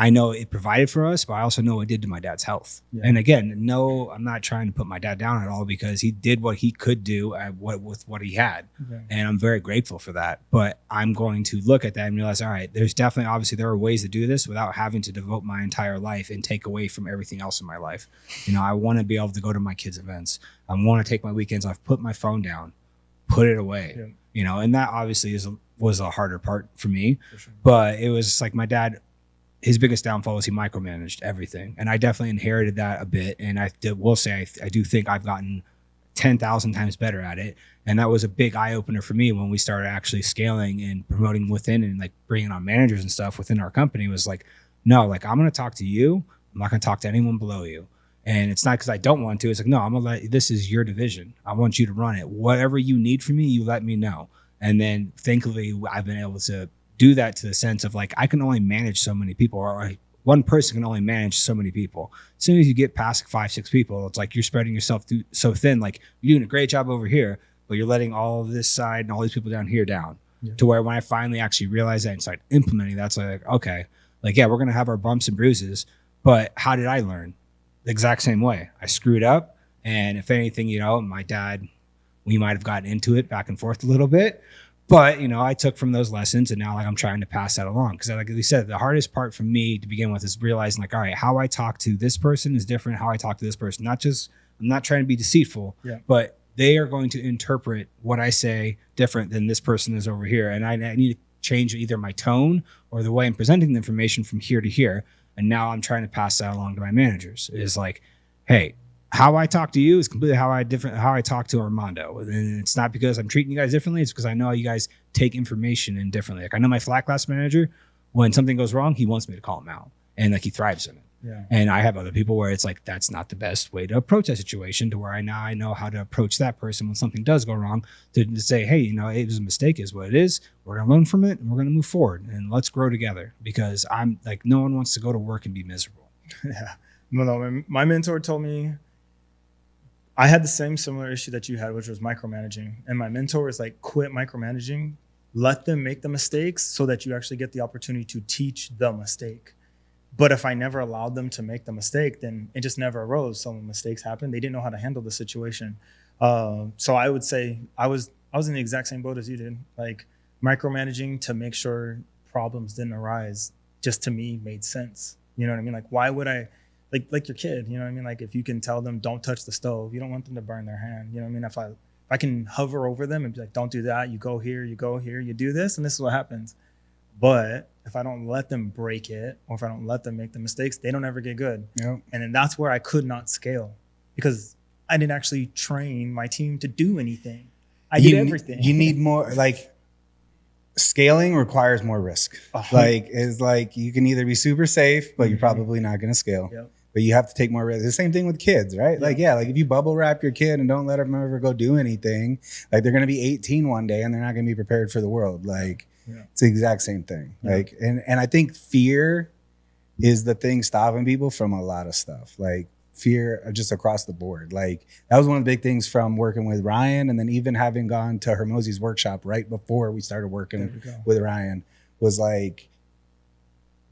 I know it provided for us, but I also know what it did to my dad's health. Yeah. And again, no, I'm not trying to put my dad down at all because he did what he could do with what he had. Okay. And I'm very grateful for that. But I'm going to look at that and realize, all right, there's definitely, obviously there are ways to do this without having to devote my entire life and take away from everything else in my life. I want to be able to go to my kids' events. I want to take my weekends off, put my phone down, put it away, and that obviously was a harder part for me. For sure. But it was like my dad, his biggest downfall was he micromanaged everything. And I definitely inherited that a bit. And I will say, I do think I've gotten 10,000 times better at it. And that was a big eye opener for me when we started actually scaling and promoting within and like bringing on managers and stuff within our company was like, no, like I'm going to talk to you. I'm not going to talk to anyone below you. And it's not because I don't want to. It's like, no, I'm going to this is your division. I want you to run it. Whatever you need from me, you let me know. And then thankfully I've been able to do that to the sense of like I can only manage so many people, or one person can only manage so many people. As soon as you get past 5-6 people, it's like you're spreading yourself so thin. Like you're doing a great job over here, but you're letting all of this side and all these people down here down. Yeah. To where when I finally actually realized that and started implementing, that's like okay, like yeah, we're gonna have our bumps and bruises, but how did I learn? The exact same way. I screwed up, and if anything, my dad, we might have gotten into it back and forth a little bit. But, I took from those lessons and now like I'm trying to pass that along. Because like we said, the hardest part for me to begin with is realizing like, all right, how I talk to this person is different. How I talk to this person, I'm not trying to be deceitful, but they are going to interpret what I say different than this person is over here. And I need to change either my tone or the way I'm presenting the information from here to here. And now I'm trying to pass that along to my managers is like, hey, how I talk to you is completely how I talk to Armando. And it's not because I'm treating you guys differently. It's because I know you guys take information in differently. Like I know my flat glass manager, when something goes wrong, he wants me to call him out and like he thrives in it. Yeah. And I have other people where it's like, that's not the best way to approach that situation to where I know how to approach that person when something does go wrong to say, hey, it was a mistake is what it is. We're going to learn from it and we're going to move forward and let's grow together because I'm like, no one wants to go to work and be miserable. Yeah. No, my mentor told me, I had the similar issue that you had, which was micromanaging. And my mentor was like, quit micromanaging, let them make the mistakes so that you actually get the opportunity to teach the mistake. But if I never allowed them to make the mistake, then it just never arose. So when mistakes happened, they didn't know how to handle the situation. So I would say I was in the exact same boat as you did. Like micromanaging to make sure problems didn't arise just to me made sense. You know what I mean? Like, why would I like your kid, you know what I mean? Like if you can tell them don't touch the stove, you don't want them to burn their hand. You know what I mean? If I can hover over them and be like, don't do that, you go here, you do this, and this is what happens. But if I don't let them break it, or if I don't let them make the mistakes, they don't ever get good. Yep. And then that's where I could not scale, because I didn't actually train my team to do anything. I did everything. You need more, like, scaling requires more risk. Like, it's like you can either be super safe, but you're probably not going to scale. Yep. But you have to take more risk. The same thing with kids, right? Like, like if you bubble wrap your kid and don't let them ever go do anything, like they're going to be 18 one day and they're not going to be prepared for the world. Like, it's the exact same thing. Like, and I think fear is the thing stopping people from a lot of stuff. Like fear just across the board. Like that was one of the big things from working with Ryan, and then even having gone to Hermosi's workshop right before we started working with Ryan, was like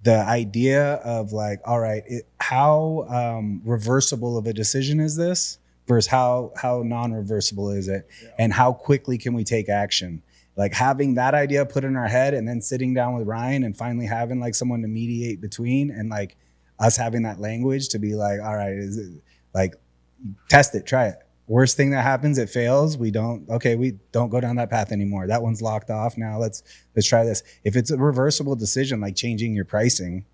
the idea of like, all right, how reversible of a decision is this versus how non-reversible is it, and how quickly can we take action? Like having that idea put in our head, and then sitting down with Ryan and finally having like someone to mediate between, and like us having that language to be like, all right, is it like, test it, try it. Worst thing that happens, it fails. We don't go down that path anymore. That one's locked off. Now let's try this. If it's a reversible decision, like changing your pricing,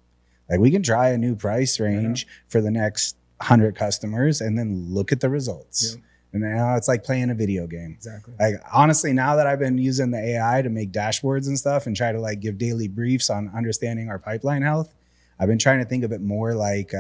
like we can try a new price range for the next 100 customers and then look at the results. Yep. And now it's like playing a video game. Exactly. Like honestly, now that I've been using the AI to make dashboards and stuff and try to like give daily briefs on understanding our pipeline health, I've been trying to think of it more like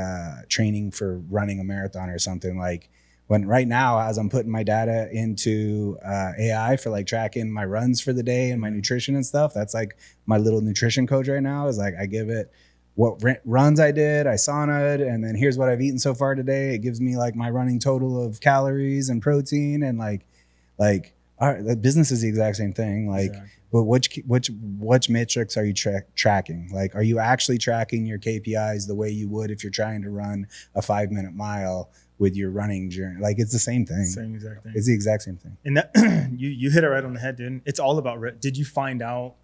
training for running a marathon or something. Like when right now, as I'm putting my data into AI for like tracking my runs for the day and my nutrition and stuff, that's like my little nutrition coach right now. Is like I give it what runs I did, I saunaed, and then here's what I've eaten so far today. It gives me like my running total of calories and protein, and like all right, the business is the exact same thing. Like, but which metrics are you tracking? Like, are you actually tracking your KPIs the way you would if you're trying to run a 5-minute mile with your running journey? Like, it's the same thing. Same exact thing. It's the exact same thing. And that you hit it right on the head, dude. It's all about did you find out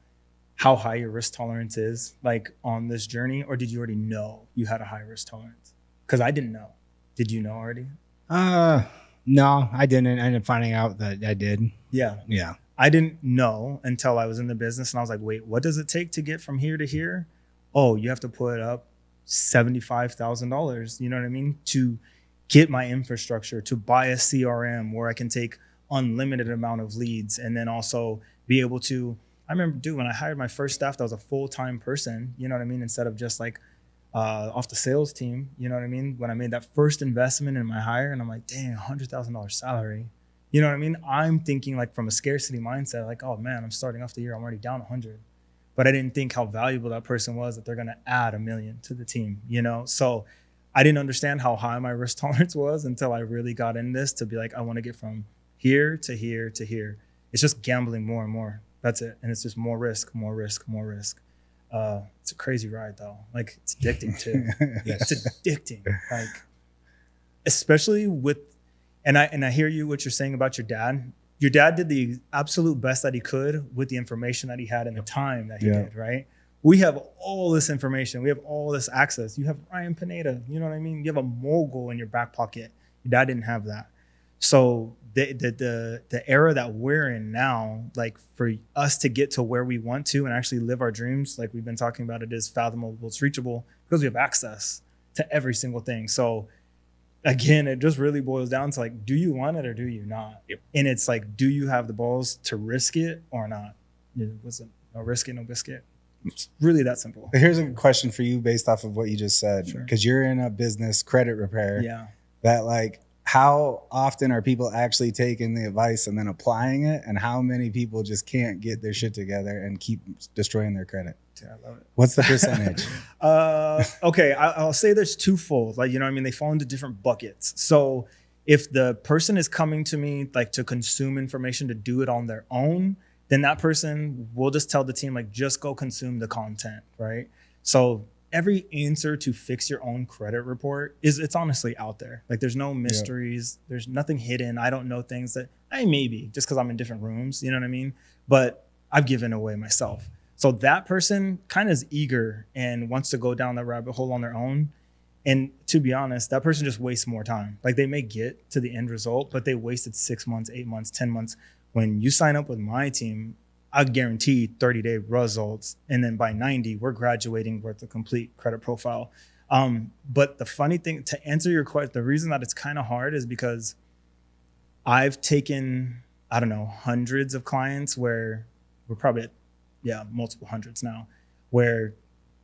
how high your risk tolerance is, like on this journey, or did you already know you had a high risk tolerance? Because I didn't know. Did you know already? No, I didn't. I ended up finding out that I did. Yeah. I didn't know until I was in the business, and I was like, wait, what does it take to get from here to here? Oh, you have to put up $75,000, you know what I mean, to get my infrastructure, to buy a CRM where I can take unlimited amount of leads, and then also be able to, I remember, dude, when I hired my first staff, that was a full-time person, you know what I mean? Instead of just like off the sales team, you know what I mean? When I made that first investment in my hire, and I'm like, dang, $100,000 salary. You know what I mean? I'm thinking like from a scarcity mindset, like, oh man, I'm starting off the year, I'm already down 100. But I didn't think how valuable that person was, that they're going to add $1 million to the team, you know? So I didn't understand how high my risk tolerance was until I really got in this, to be like, I want to get from here to here to here. It's just gambling more and more. That's it. And it's just more risk, more risk, more risk. It's a crazy ride though. Like it's addicting too. Yes. It's addicting. Like, especially with, and I hear you, what you're saying about your dad. Your dad did the absolute best that he could with the information that he had and the time that he did, right? We have all this information. We have all this access. You have Ryan Pineda, you know what I mean? You have a mogul in your back pocket. Your dad didn't have that. So the era that we're in now, like for us to get to where we want to and actually live our dreams, like we've been talking about, it is fathomable, it's reachable, because we have access to every single thing. So again, it just really boils down to like, do you want it or do you not? Yep. And it's like, do you have the balls to risk it or not? Was it no risk it, no biscuit? It's really that simple. Here's a question for you based off of what you just said, because you're in a business, credit repair. Yeah. That like, how often are people actually taking the advice and then applying it? And how many people just can't get their shit together and keep destroying their credit? Yeah, I love it. What's the percentage? Okay, I'll say there's twofold. Like, you know what I mean? They fall into different buckets. So if the person is coming to me like to consume information, to do it on their own, then that person will just tell the team, like, just go consume the content, right? So every answer to fix your own credit report it's honestly out there. Like there's no mysteries. There's nothing hidden. I don't know things that I maybe just because I'm in different rooms, you know what I mean? But I've given away myself. So that person kind of is eager and wants to go down that rabbit hole on their own. And to be honest, that person just wastes more time. Like they may get to the end result, but they wasted 6 months, 8 months, 10 months. When you sign up with my team, I guarantee 30-day results. And then by 90, we're graduating with a complete credit profile. But the funny thing, to answer your question, the reason that it's kind of hard is because I've taken, I don't know, hundreds of clients where we're probably at, multiple hundreds now, where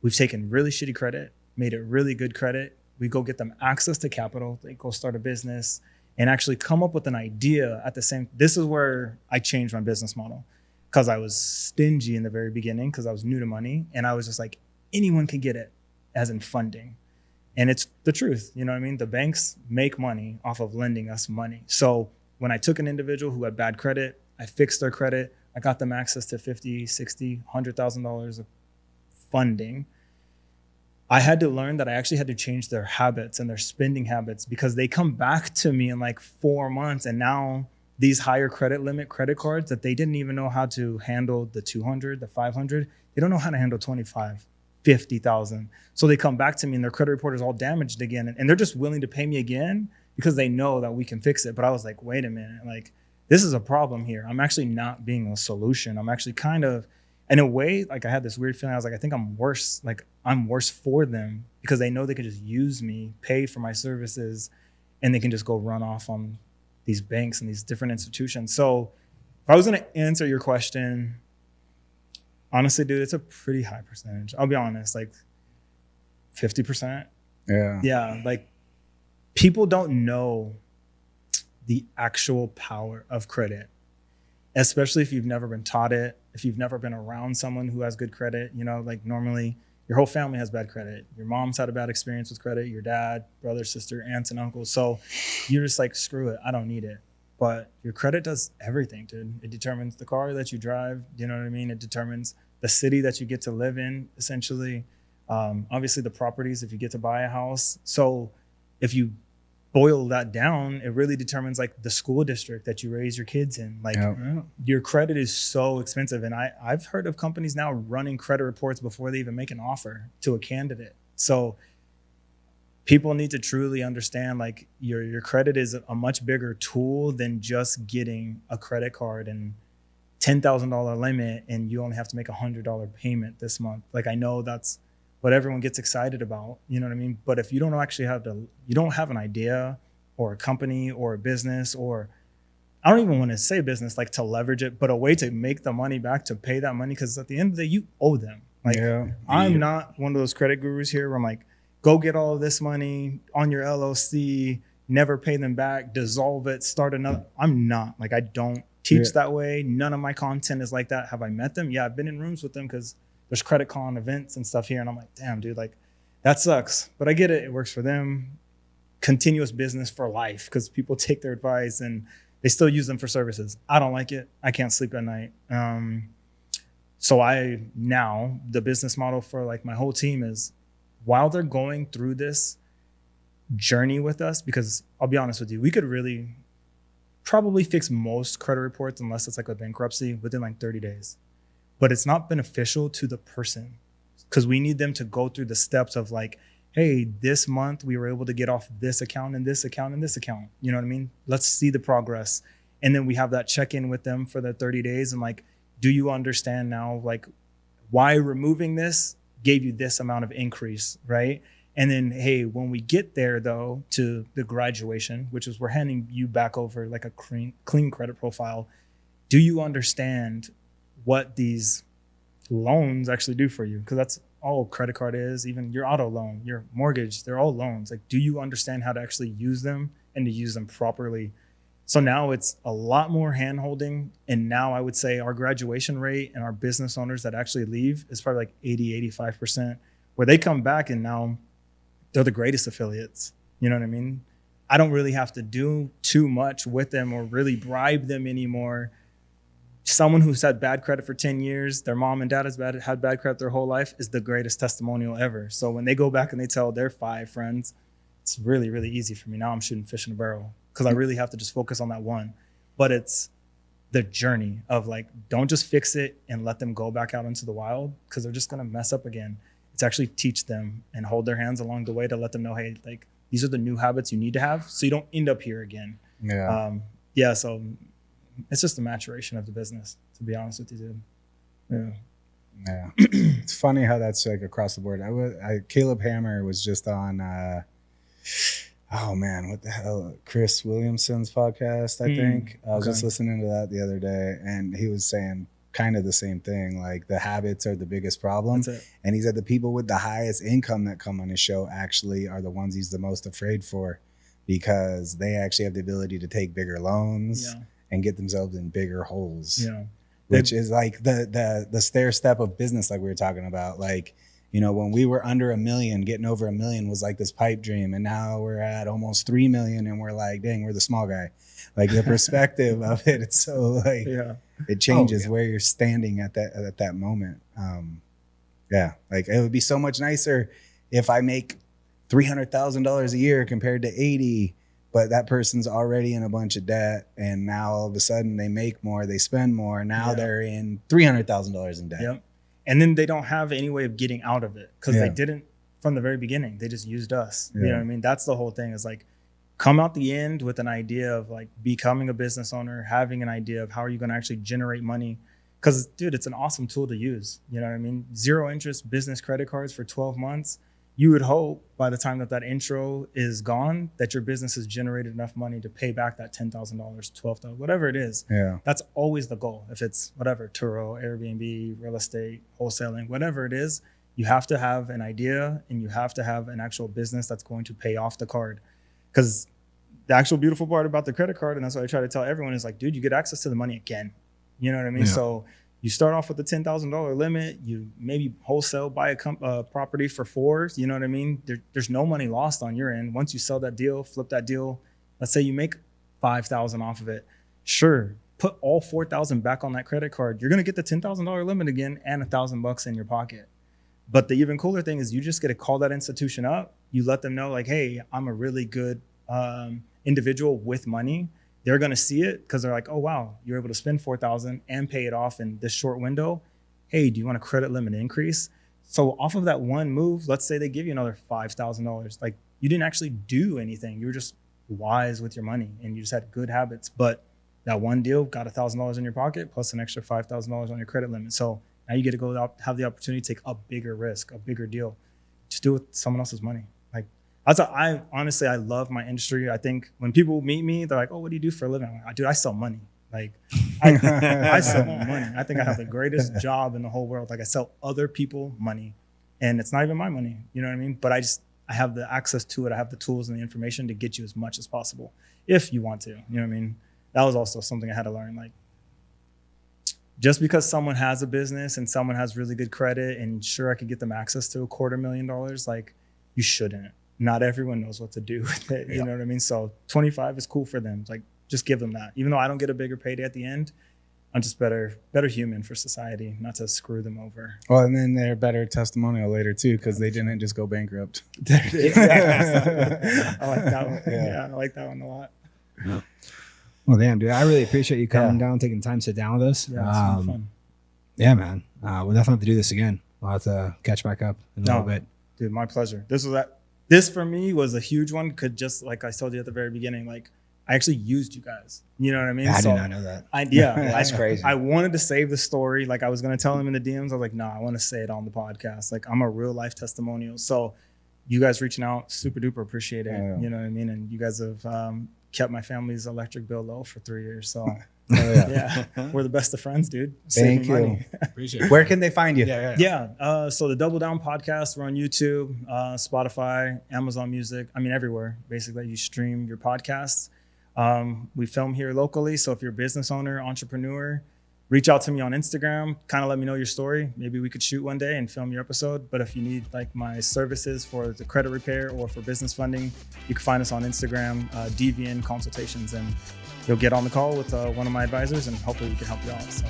we've taken really shitty credit, made it really good credit. We go get them access to capital. They go start a business and actually come up with an idea at the same. This is where I changed my business model, because I was stingy in the very beginning because I was new to money. And I was just like, anyone can get it, as in funding. And it's the truth. You know what I mean? The banks make money off of lending us money. So when I took an individual who had bad credit, I fixed their credit. I got them access to $50,000, $60,000, $100,000 of funding. I had to learn that I actually had to change their habits and their spending habits, because they come back to me in like 4 months. And now these higher credit limit credit cards that they didn't even know how to handle, the 200, the 500, they don't know how to handle 25, 50,000. So they come back to me and their credit report is all damaged again. And they're just willing to pay me again because they know that we can fix it. But I was like, wait a minute, like this is a problem here. I'm actually not being a solution. I'm actually kind of, in a way, like I had this weird feeling. I was like, I think I'm worse. Like I'm worse for them because they know they can just use me, pay for my services, and they can just go run off on these banks and these different institutions. So if I was going to answer your question, honestly, dude, it's a pretty high percentage. I'll be honest, like 50%. Yeah. Yeah. Like people don't know the actual power of credit, especially if you've never been taught it, if you've never been around someone who has good credit. You know, like normally your whole family has bad credit. Your mom's had a bad experience with credit, your dad, brother, sister, aunts, and uncles. So you're just like, screw it, I don't need it. But your credit does everything, dude. It determines the car that you drive. You know what I mean? It determines the city that you get to live in, essentially. Obviously the properties, if you get to buy a house. So if you boil that down, it really determines like the school district that you raise your kids in. Like your credit is so expensive. And I've heard of companies now running credit reports before they even make an offer to a candidate. So people need to truly understand like your credit is a much bigger tool than just getting a credit card and $10,000 limit and you only have to make $100 payment this month. Like I know that's what everyone gets excited about, you know what I mean? But if you don't actually you don't have an idea or a company or a business, or I don't even want to say business, like to leverage it, but a way to make the money back, to pay that money. Because at the end of the day, you owe them. Like I'm not one of those credit gurus here where I'm like, go get all of this money on your LLC, never pay them back, dissolve it, start another. I'm not, like, I don't teach that way. None of my content is like that. Have I met them? Yeah, I've been in rooms with them because there's credit con events and stuff here. And I'm like, damn, dude, like that sucks. But I get it. It works for them. Continuous business for life, because people take their advice and they still use them for services. I don't like it. I can't sleep at night. So the business model for like my whole team is, while they're going through this journey with us, because I'll be honest with you, we could really probably fix most credit reports, unless it's like a bankruptcy, within like 30 days. But it's not beneficial to the person, because we need them to go through the steps of like, hey, this month we were able to get off this account and this account and this account. You know what I mean? Let's see the progress. And then we have that check-in with them for the 30 days. And like, do you understand now, like, why removing this gave you this amount of increase, right? And then, hey, when we get there though, to the graduation, which is we're handing you back over like a clean credit profile, do you understand what these loans actually do for you? Because that's all credit card is, even your auto loan, your mortgage, they're all loans. Like, do you understand how to actually use them and to use them properly? So now it's a lot more hand holding. And now I would say our graduation rate and our business owners that actually leave is probably like 80, 85%, where they come back and now they're the greatest affiliates. You know what I mean? I don't really have to do too much with them or really bribe them anymore. Someone who's had bad credit for 10 years, their mom and dad had bad credit their whole life, is the greatest testimonial ever. So when they go back and they tell their 5 friends, it's really, really easy for me. Now I'm shooting fish in a barrel because I really have to just focus on that one. But it's the journey of like, don't just fix it and let them go back out into the wild, because they're just going to mess up again. It's actually teach them and hold their hands along the way to let them know, hey, like these are the new habits you need to have so you don't end up here again. So it's just the maturation of the business, to be honest with you, dude. Yeah. It's funny how that's like across the board. Caleb Hammer was just on what the hell, Chris Williamson's podcast, I think. I was just listening to that the other day, and he was saying kind of the same thing, like the habits are the biggest problem. And he said the people with the highest income that come on his show actually are the ones he's the most afraid for, because they actually have the ability to take bigger loans and get themselves in bigger holes. Which is like the stair step of business, like we were talking about. Like, you know, when we were under $1 million, getting over $1 million was like this pipe dream. And now we're at almost 3 million and we're like, dang, we're the small guy. Like the perspective of it, it's so like, it changes where you're standing at that moment. Like it would be so much nicer if I make $300,000 a year compared to 80, but that person's already in a bunch of debt, and now all of a sudden they make more, they spend more. Now they're in $300,000 in debt. Yep. And then they don't have any way of getting out of it because they didn't from the very beginning. They just used us. You know what I mean? That's the whole thing, is like come out the end with an idea of like becoming a business owner, having an idea of how are you going to actually generate money. Because, dude, it's an awesome tool to use. You know what I mean? 0 interest business credit cards for 12 months. You would hope by the time that intro is gone that your business has generated enough money to pay back that $10,000, $12,000, whatever it is. That's always the goal. If it's whatever, Turo, Airbnb, real estate, wholesaling, whatever it is, you have to have an idea and you have to have an actual business that's going to pay off the card. Because the actual beautiful part about the credit card, and that's what I try to tell everyone, is like, dude, you get access to the money again. You know what I mean? So you start off with a $10,000 limit. You maybe wholesale buy a property for 4. You know what I mean? There's no money lost on your end. Once you sell that deal, flip that deal, let's say you make $5,000 off of it. Sure, put all $4,000 back on that credit card. You're gonna get the $10,000 limit again and $1,000 in your pocket. But the even cooler thing is you just get to call that institution up. You let them know like, hey, I'm a really good individual with money. They're going to see it because they're like, oh, wow, you're able to spend $4,000 and pay it off in this short window. Hey, do you want a credit limit increase? So off of that one move, let's say they give you another $5,000. Like you didn't actually do anything. You were just wise with your money and you just had good habits. But that one deal got $1,000 in your pocket plus an extra $5,000 on your credit limit. So now you get to go out, have the opportunity to take a bigger risk, a bigger deal. Just do it with someone else's money. I honestly, I love my industry. I think when people meet me, they're like, oh, what do you do for a living? I'm like, dude, I sell money. Like I sell money. I think I have the greatest job in the whole world. Like I sell other people money and it's not even my money. You know what I mean? But I have the access to it. I have the tools and the information to get you as much as possible if you want to. You know what I mean? That was also something I had to learn. Like just because someone has a business and someone has really good credit and sure I could get them access to $250,000, like you shouldn't. Not everyone knows what to do with it. You know what I mean? So 25 is cool for them. Like just give them that. Even though I don't get a bigger payday at the end, I'm just better human for society, not to screw them over. Well, and then they're better testimonial later too, because they didn't just go bankrupt. I like that one. Yeah, I like that one a lot. Yeah. Well, damn, dude, I really appreciate you coming down, taking time to sit down with us. Yeah, it's fun. Yeah, man. We'll definitely have to do this again. We'll have to catch back up in a little bit. Dude, my pleasure. This for me was a huge one. Could just like I told you at the very beginning, like I actually used you guys. You know what I mean? I did not know that. That's crazy. I wanted to save the story. Like I was going to tell him in the DMs. I was like, no, I want to say it on the podcast. Like I'm a real life testimonial. So you guys reaching out, super duper appreciate it. Yeah. You know what I mean? And you guys have kept my family's electric bill low for 3 years. So we're the best of friends, dude. Thank you. Money. Appreciate it. Where can they find you? So the Double Down Podcast, we're on YouTube, Spotify, Amazon Music. I mean, everywhere. Basically, you stream your podcasts. We film here locally. So if you're a business owner, entrepreneur, reach out to me on Instagram. Kind of let me know your story. Maybe we could shoot one day and film your episode. But if you need like my services for the credit repair or for business funding, you can find us on Instagram, DVN Consultations, and you'll get on the call with one of my advisors and hopefully we can help you out. So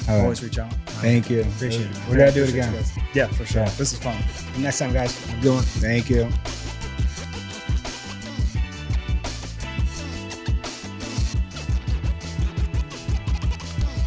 always reach out. Thank you. Appreciate it. We're going to do it again. Yeah, for sure. This is fun. Next time, guys. Have a good one. Thank you.